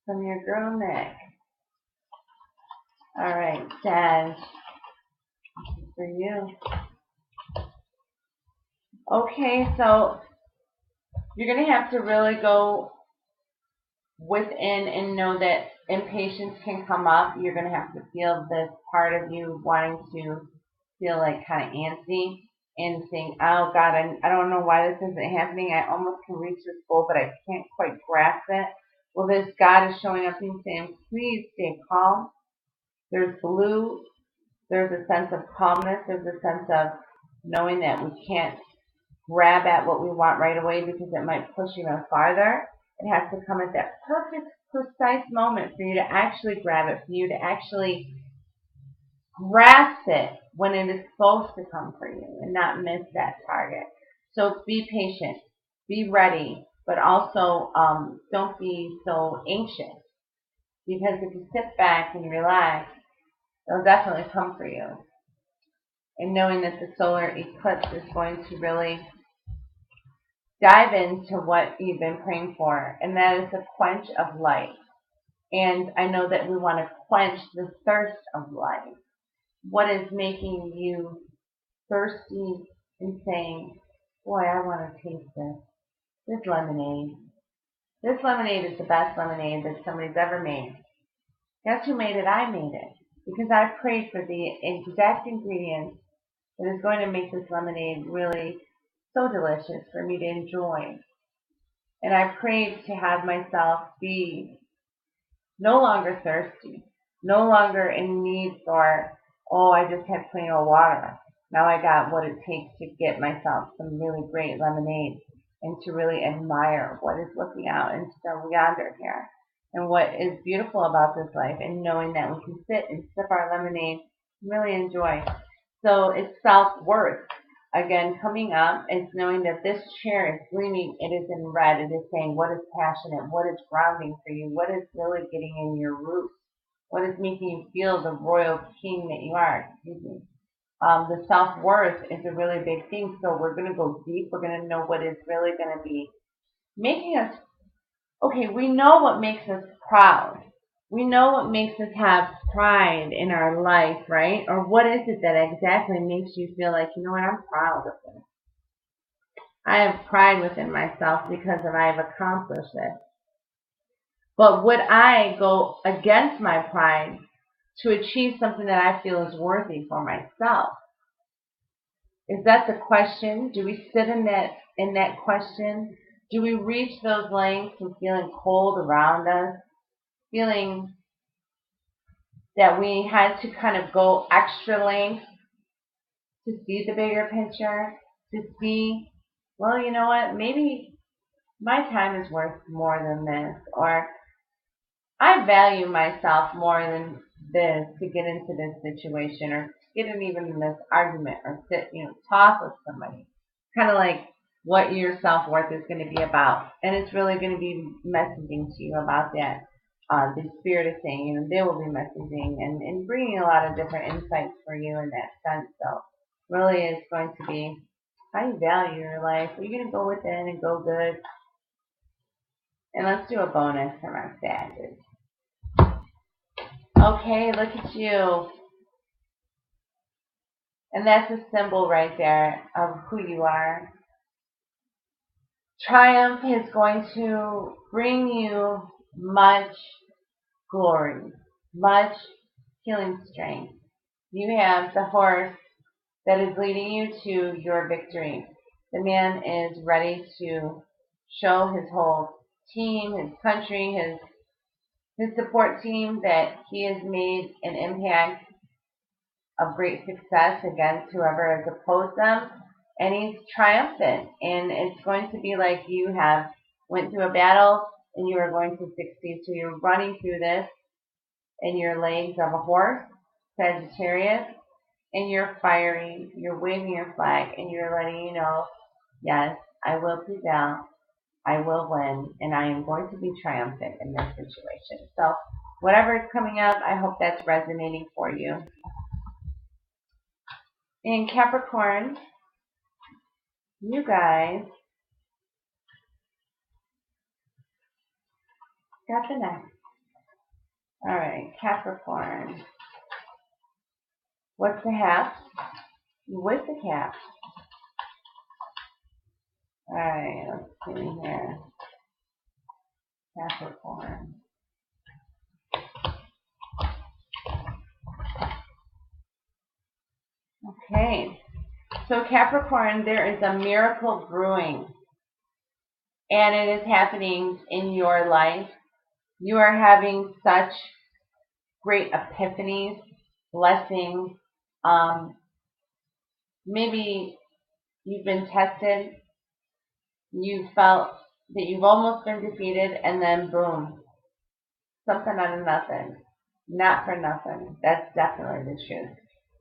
From your girl Nick. Alright, Sag. For you. Okay, so you're going to have to really go within and know that impatience can come up. You're going to have to feel this part of you wanting to feel like kind of antsy and saying, oh God, I don't know why this isn't happening. I almost can reach this goal, but I can't quite grasp it. Well, this God is showing up and saying, please stay calm. There's blue. There's a sense of calmness. There's a sense of knowing that we can't grab at what we want right away because it might push even farther. It has to come at that perfect, precise moment for you to actually grab it, for you to actually grasp it when it is supposed to come for you and not miss that target. So be patient, be ready, but also don't be so anxious, because if you sit back and relax, it'll definitely come for you. And knowing that the solar eclipse is going to really dive into what you've been praying for, and that is the quench of life. And I know that we want to quench the thirst of life. What is making you thirsty and saying, boy, I want to taste this lemonade. This lemonade is the best lemonade that somebody's ever made. Guess who made it? I made it. Because I prayed for the exact ingredients that is going to make this lemonade really so delicious for me to enjoy. And I prayed to have myself be no longer thirsty, no longer in need for, oh, I just had plain old water. Now I got what it takes to get myself some really great lemonade. and to really admire what is looking out into the yonder here. And what is beautiful about this life, and knowing that we can sit and sip our lemonade and really enjoy. So it's self-worth. Again, coming up, it's knowing that this chair is gleaming. It is in red. It is saying what is passionate, what is grounding for you, what is really getting in your roots, what is making you feel the royal king that you are. Excuse me. The self-worth is a really big thing. So we're going to go deep. We're going to know what is really going to be making us, okay, we know what makes us proud. We know what makes us have pride in our life, right? Or what is it that exactly makes you feel like, you know what, I'm proud of this. I have pride within myself because of I have accomplished this. But would I go against my pride to achieve something that I feel is worthy for myself? Is that the question? Do we sit in that question? Do we reach those lengths and feeling cold around us? Feeling that we had to kind of go extra lengths to see the bigger picture, to see, well, you know what, maybe my time is worth more than this, or I value myself more than this to get into this situation, or get in even in this argument, or sit, talk with somebody. Kind of like what your self-worth is going to be about. And it's really going to be messaging to you about that. The spirit is saying, they will be messaging and bringing a lot of different insights for you in that sense. So really it's going to be how you value your life. Are you going to go within and go good? And let's do a bonus from our Sagittarius. Okay, look at you. And that's a symbol right there of who you are. Triumph is going to bring you much glory, much healing strength. You have the horse that is leading you to your victory. The man is ready to show his whole team, his country, his support team that he has made an impact of great success against whoever has opposed them. And he's triumphant. And it's going to be like you have went through a battle and you are going to succeed. So you're running through this in your legs of a horse, Sagittarius, and you're firing, you're waving your flag, and you're letting you know, yes, I will prevail, I will win, and I am going to be triumphant in this situation. So whatever is coming up, I hope that's resonating for you. In Capricorn, you guys got the next. All right, Capricorn. What's the half? With the cap. All right, let's see here. Capricorn. Okay, so Capricorn, there is a miracle brewing, and it is happening in your life. You are having such great epiphanies, blessings. Maybe you've been tested. You felt that you've almost been defeated, and then boom, something out of nothing. Not for nothing. That's definitely the truth.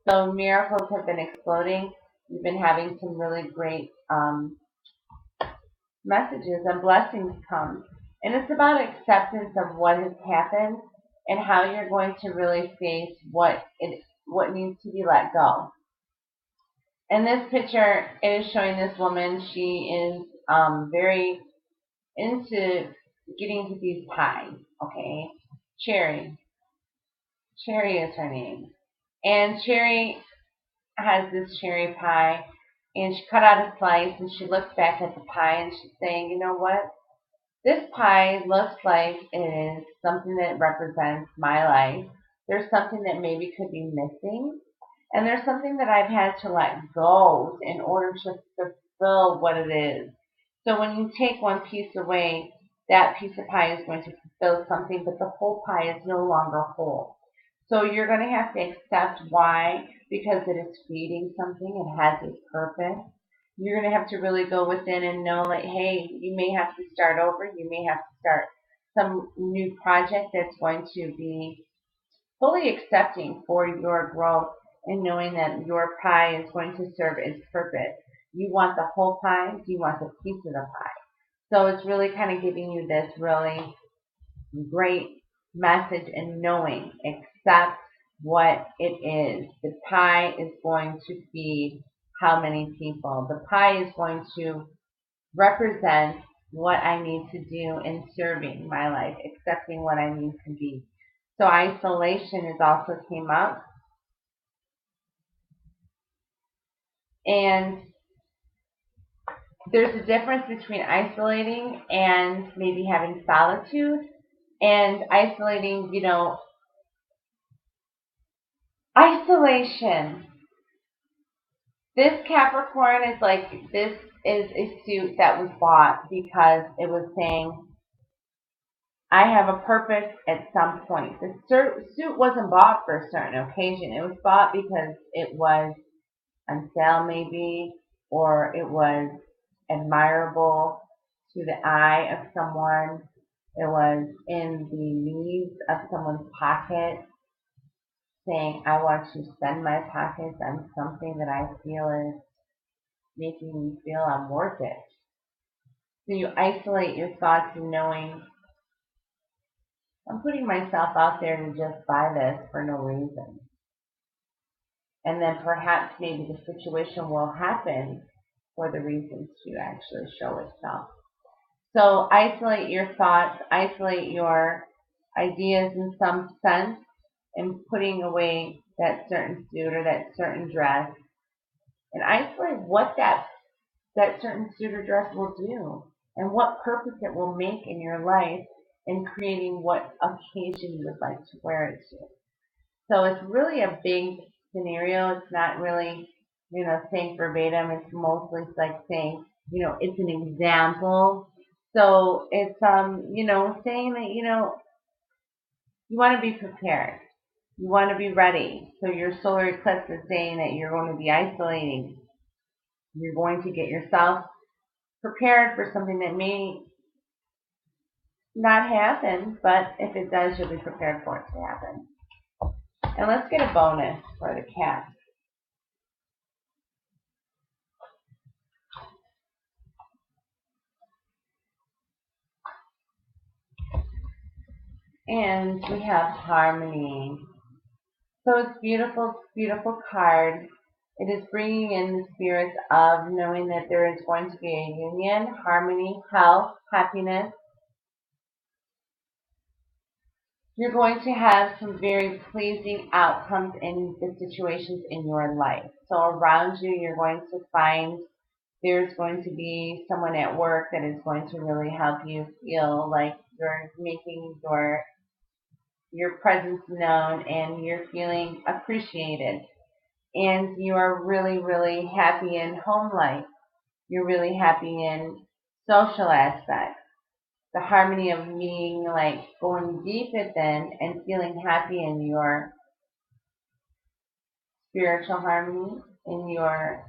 So miracles have been exploding. You've been having some really great messages and blessings come. And it's about acceptance of what has happened and how you're going to really face what needs to be let go. And this picture is showing this woman. She is very into getting to these pies. Okay, Cherry is her name. And Cherry has this cherry pie, and she cut out a slice, and she looks back at the pie, and she's saying, you know what? This pie looks like it is something that represents my life. There's something that maybe could be missing, and there's something that I've had to let go in order to fulfill what it is. So when you take one piece away, that piece of pie is going to fulfill something, but the whole pie is no longer whole. So you're going to have to accept why, because it is feeding something, it has a purpose. you're going to have to really go within and know, like, hey, you may have to start over. You may have to start some new project that's going to be fully accepting for your growth and knowing that your pie is going to serve its purpose. You want the whole pie? Do you want the piece of the pie? So it's really kind of giving you this really great message and knowing, accept what it is. The pie is going to feed how many people? The pie is going to represent what I need to do in serving my life, accepting what I need to be. So isolation is also came up. And there's a difference between isolating and maybe having solitude. And isolating, isolation. This Capricorn is like, this is a suit that was bought because it was saying, I have a purpose at some point. The suit wasn't bought for a certain occasion. It was bought because it was on sale maybe, or it was admirable to the eye of someone. It was in the needs of someone's pocket, saying, I want to spend my pockets on something that I feel is making me feel I'm worth it. So you isolate your thoughts and knowing, I'm putting myself out there to just buy this for no reason. And then perhaps maybe the situation will happen for the reasons to actually show itself. So isolate your thoughts, isolate your ideas in some sense, and putting away that certain suit or that certain dress, and isolate what that certain suit or dress will do and what purpose it will make in your life in creating what occasion you would like to wear it to. So it's really a big scenario. It's not really, saying verbatim. It's mostly like saying, it's an example. So it's, saying that, you want to be prepared. You want to be ready. So your solar eclipse is saying that you're going to be isolating. You're going to get yourself prepared for something that may not happen, but if it does, you'll be prepared for it to happen. And let's get a bonus for the cat. And we have harmony. So it's beautiful, beautiful card. It is bringing in the spirits of knowing that there is going to be a union, harmony, health, happiness. You're going to have some very pleasing outcomes in the situations in your life. So around you, you're going to find there's going to be someone at work that is going to really help you feel like you're making your presence known and you're feeling appreciated. And you are really, really happy in home life. You're really happy in social aspects. The harmony of being like going deep within and feeling happy in your spiritual harmony, in your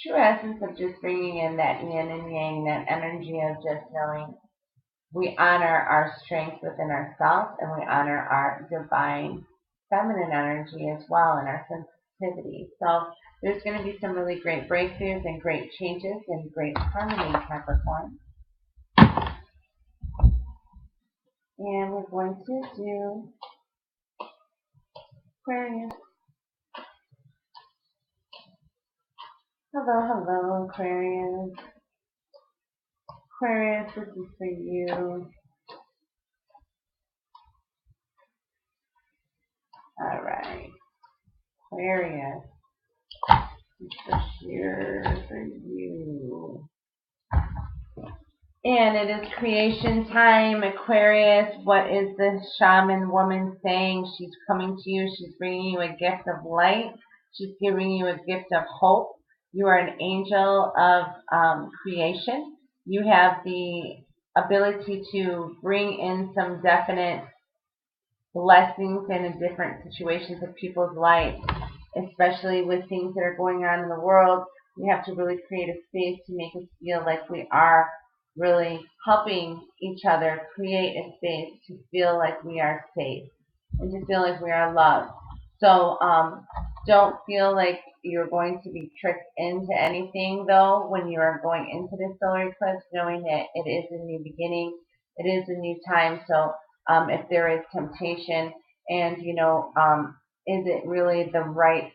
true essence of just bringing in that yin and yang, that energy of just knowing we honor our strength within ourselves and we honor our divine feminine energy as well and our sensitivity. So there's going to be some really great breakthroughs and great changes and great harmony, Capricorn. And we're going to do Aquarius. Hello, hello, Aquarius. Aquarius, this is for you. All right. Aquarius, this is here for you. And it is creation time, Aquarius. What is this shaman woman saying? She's coming to you. She's bringing you a gift of light. She's giving you a gift of hope. You are an angel of creation. You have the ability to bring in some definite blessings in different situations of people's lives, especially with things that are going on in the world. We have to really create a space to make us feel like we are really helping each other create a space to feel like we are safe and to feel like we are loved. So don't feel like you're going to be tricked into anything, though, when you are going into this solar eclipse, knowing that it is a new beginning, it is a new time. So if there is temptation and, is it really the right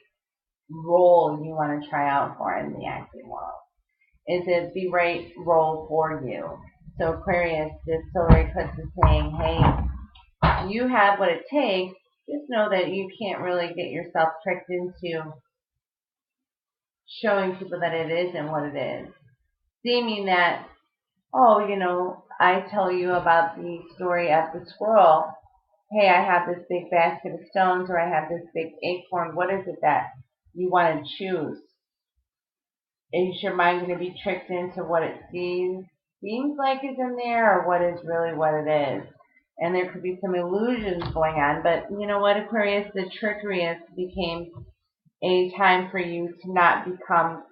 role you want to try out for in the acting world? Is it the right role for you? So Aquarius, this solar eclipse is saying, hey, you have what it takes. Just know that you can't really get yourself tricked into showing people that it isn't what it is. Seeming that, I tell you about the story of the squirrel. Hey, I have this big basket of stones, or I have this big acorn. What is it that you want to choose? Is your mind going to be tricked into what it seems like is in there, or what is really what it is? And there could be some illusions going on. But you know what, Aquarius? The trickery became a time for you to not become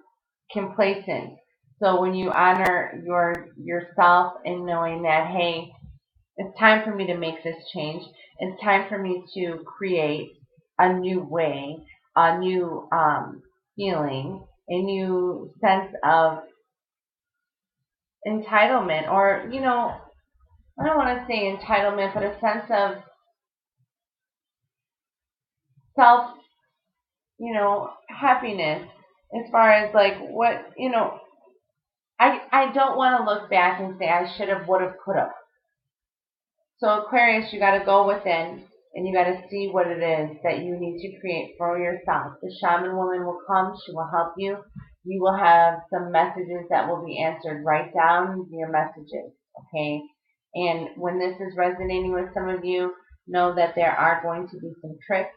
complacent. So when you honor yourself and knowing that, hey, it's time for me to make this change. It's time for me to create a new way, a new feeling, a new sense of entitlement, or, I don't want to say entitlement, but a sense of self, happiness, as far as like what, I don't want to look back and say I should have, would have, could have. So Aquarius, you got to go within and you got to see what it is that you need to create for yourself. The shaman woman will come. She will help you. You will have some messages that will be answered. Write down your messages, okay? And when this is resonating with some of you, know that there are going to be some tricks.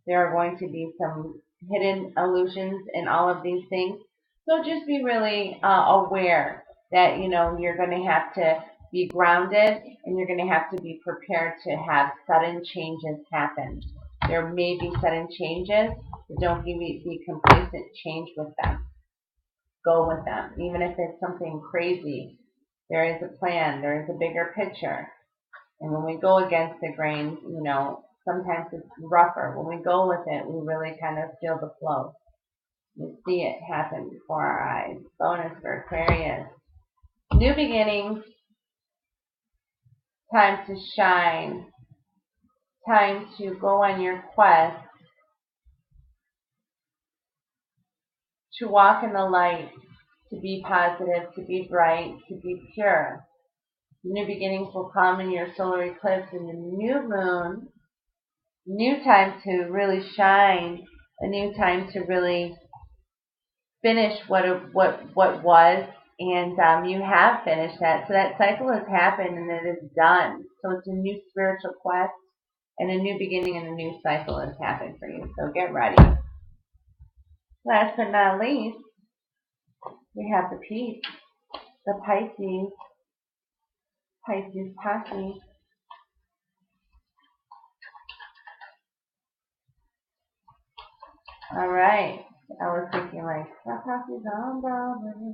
There are going to be some hidden illusions in all of these things. So just be really aware that, you're going to have to be grounded and you're going to have to be prepared to have sudden changes happen. There may be sudden changes, but don't be complacent. Change with them. Go with them. Even if it's something crazy, there is a plan. There is a bigger picture. And when we go against the grain, sometimes it's rougher. When we go with it, we really kind of feel the flow. We see it happen before our eyes. Bonus for Aquarius. New beginnings. Time to shine. Time to go on your quest. To walk in the light. To be positive. To be bright. To be pure. New beginnings will come in your solar eclipse and the new moon. New time to really shine. A new time to really finish what was, and you have finished that. So that cycle has happened and it is done. So it's a new spiritual quest and a new beginning and a new cycle has happened for you. So get ready. Last but not least, we have the peace, the Pisces posse. All right. I was thinking like, that posse's on Broadway.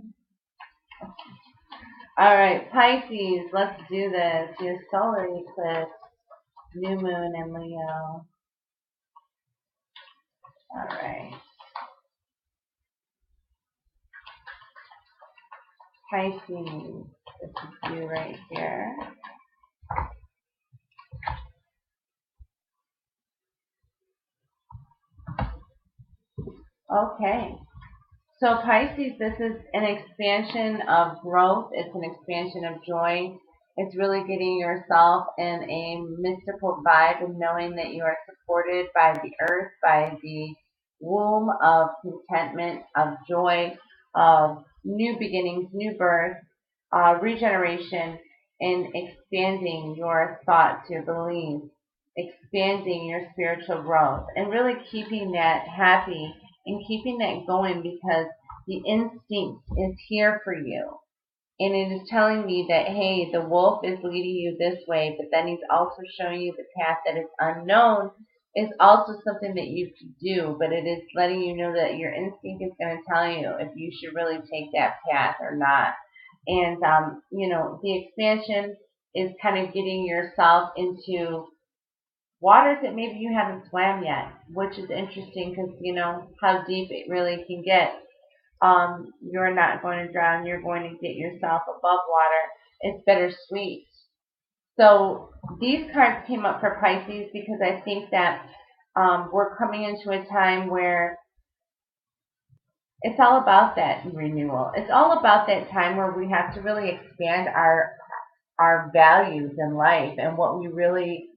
All right, Pisces, let's do this. Your solar eclipse, new moon in Leo. All right. Pisces, this is you right here. Okay. So Pisces, this is an expansion of growth. It's an expansion of joy. It's really getting yourself in a mystical vibe and knowing that you are supported by the earth, by the womb of contentment, of joy, of new beginnings, new birth, regeneration, and expanding your thought to believe, expanding your spiritual growth, and really keeping that happy and keeping that going, because the instinct is here for you. And it is telling me that, hey, the wolf is leading you this way, but then he's also showing you the path that is unknown is also something that you can do, but it is letting you know that your instinct is going to tell you if you should really take that path or not. And, you know, the expansion is kind of getting yourself into waters that maybe you haven't swam yet, which is interesting because, you know, how deep it really can get. You're not going to drown. You're going to get yourself above water. It's bittersweet. So these cards came up for Pisces because I think that we're coming into a time where it's all about that renewal. It's all about that time where we have to really expand our values in life and what we really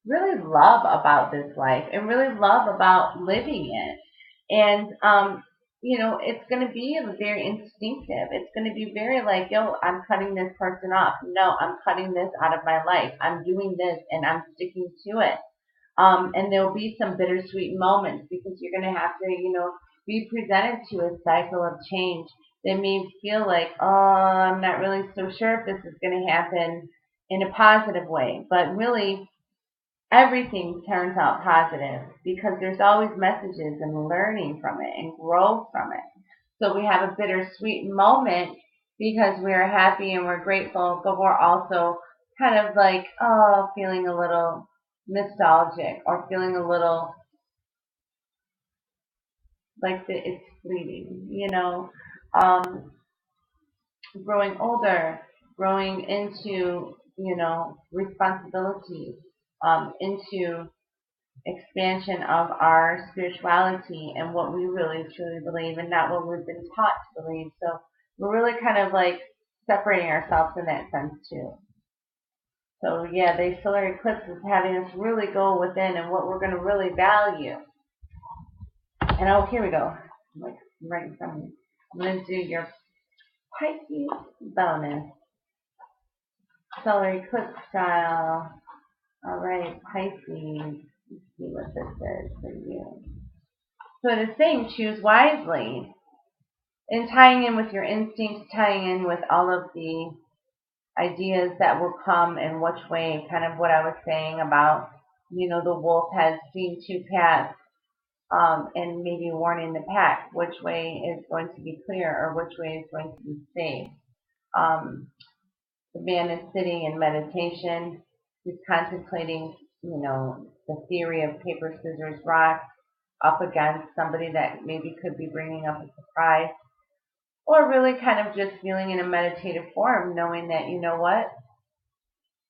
love about this life and really love about living it. And you know, it's going to be very instinctive. It's going to be very like, yo, I'm cutting this person off. No, I'm cutting this out of my life. I'm doing this and I'm sticking to it. And there'll be some bittersweet moments because you're going to have to, you know, be presented to a cycle of change that may feel like, oh, I'm not really so sure if this is going to happen in a positive way. But really, everything turns out positive because there's always messages and learning from it and growth from it. So we have a bittersweet moment because we're happy and we're grateful, but we're also kind of like, oh, feeling a little nostalgic or feeling a little like it's fleeting, you know. Um, Growing older, growing into, you know, responsibility, into expansion of our spirituality and what we really truly believe and not what we've been taught to believe. So we're really kind of like separating ourselves in that sense too. So yeah, the solar eclipse is having us really go within and what we're going to really value. And oh, here we go. I'm like right in front of me. I'm going to do your Pisces bonus. Solar eclipse style. All right, Pisces. Let's see what this is for you. So it is saying choose wisely. And tying in with your instincts, tying in with all of the ideas that will come and which way, kind of what I was saying about, you know, the wolf has seen two paths, and maybe warning the pack which way is going to be clear or which way is going to be safe. The man is sitting in meditation. He's contemplating, you know, the theory of paper, scissors, rock up against somebody that maybe could be bringing up a surprise. Or really kind of just feeling in a meditative form, knowing that, you know what,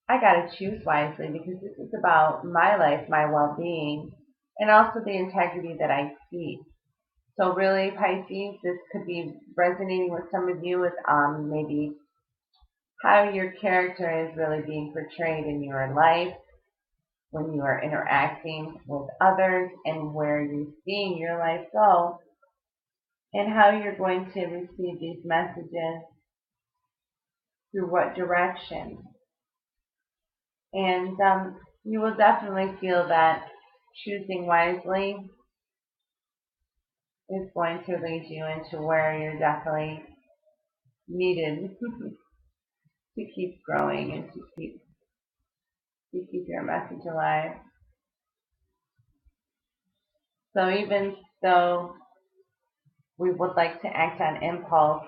I got to choose wisely because this is about my life, my well-being, and also the integrity that I keep. So really, Pisces, this could be resonating with some of you with maybe how your character is really being portrayed in your life when you are interacting with others and where you're seeing your life go and how you're going to receive these messages through what direction. And you will definitely feel that choosing wisely is going to lead you into where you're definitely needed to keep growing and to keep your message alive. So even though we would like to act on impulse,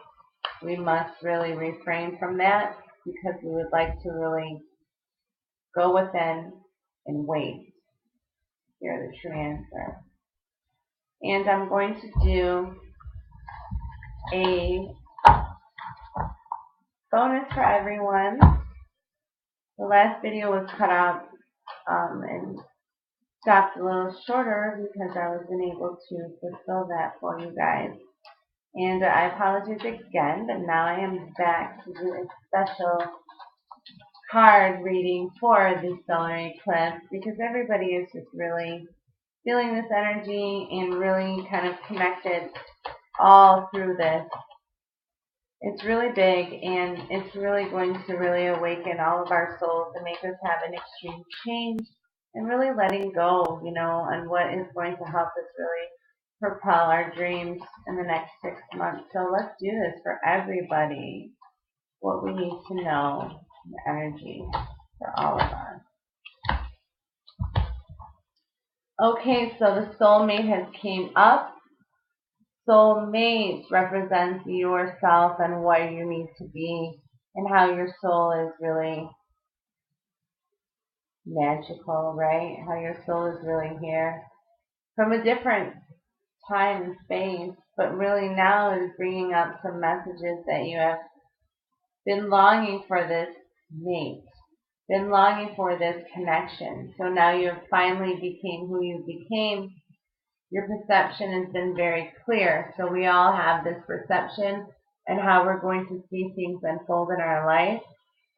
we must really refrain from that because we would like to really go within and wait. Hear the true answer. And I'm going to do a bonus for everyone. The last video was cut out and stopped a little shorter because I wasn't able to fulfill that for you guys. And I apologize again, but now I am back to do a special card reading for the solar eclipse because everybody is just really feeling this energy and really kind of connected all through this. It's really big and it's really going to really awaken all of our souls and make us have an extreme change and really letting go, you know, on what is going to help us really propel our dreams in the next 6 months. So let's do this for everybody. What we need to know, the energy for all of us. Okay, so the soulmate has came up. Soulmate represents yourself and where you need to be and how your soul is really magical, right? How your soul is really here from a different time and space, but really now is bringing up some messages that you have been longing for this mate, been longing for this connection. So now you have finally became who you became. Your perception has been very clear. So we all have this perception and how we're going to see things unfold in our life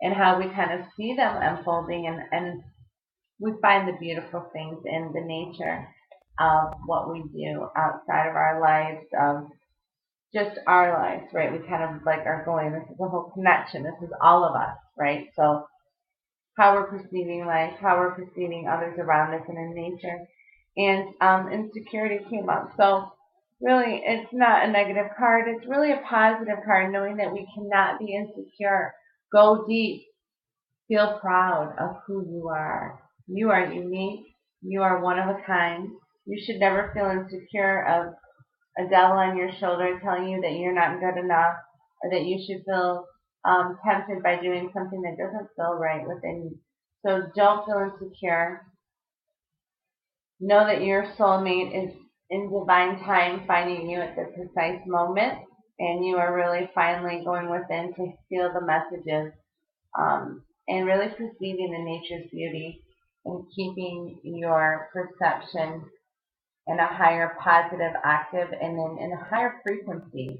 and how we kind of see them unfolding, and we find the beautiful things in the nature of what we do outside of our lives, of just our lives, right? We kind of like are going, this is a whole connection. This is all of us, right? So how we're perceiving life, how we're perceiving others around us and in nature. And insecurity came up. So really, it's not a negative card. It's really a positive card, knowing that we cannot be insecure. Go deep. Feel proud of who you are. You are unique. You are one of a kind. You should never feel insecure of a devil on your shoulder telling you that you're not good enough, or that you should feel tempted by doing something that doesn't feel right within you. So don't feel insecure. Know that your soulmate is in divine time finding you at the precise moment, and you are really finally going within to feel the messages, and really perceiving the nature's beauty and keeping your perception in a higher positive octave and in a higher frequency,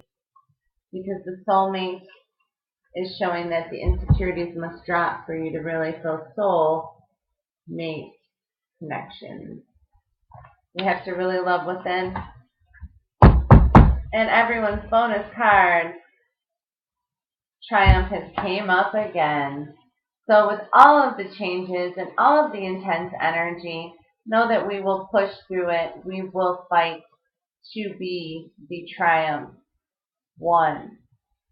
because the soulmate is showing that the insecurities must drop for you to really feel soul mate connection. You have to really love within. And everyone's bonus card, Triumph, has came up again. So with all of the changes and all of the intense energy, know that we will push through it. We will fight to be the Triumph one.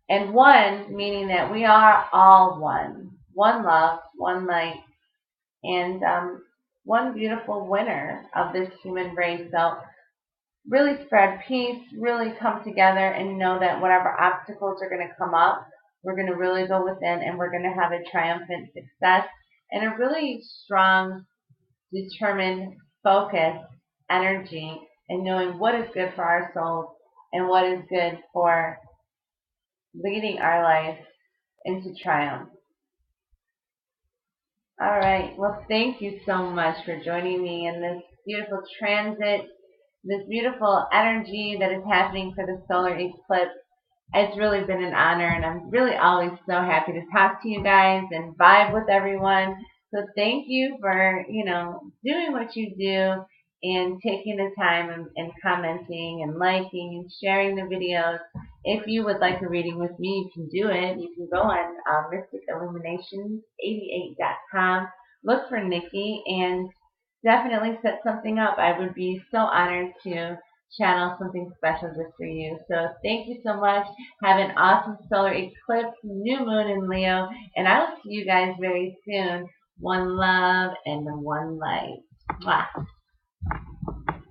And one, meaning that we are all one. One love, one light, and one beautiful winner of this human race. So really spread peace, really come together and know that whatever obstacles are going to come up, we're going to really go within and we're going to have a triumphant success and a really strong, determined, focused energy and knowing what is good for our souls and what is good for leading our life into triumph. All right. Well, thank you so much for joining me in this beautiful transit, this beautiful energy that is happening for the solar eclipse. It's really been an honor, and I'm really always so happy to talk to you guys and vibe with everyone. So thank you for, doing what you do and taking the time and commenting and liking and sharing the videos. If you would like a reading with me, you can do it. You can go on mysticilluminations88.com, look for Nikki, and definitely set something up. I would be so honored to channel something special just for you. So thank you so much. Have an awesome solar eclipse, new moon in Leo, and I will see you guys very soon. One love and one light. Mwah.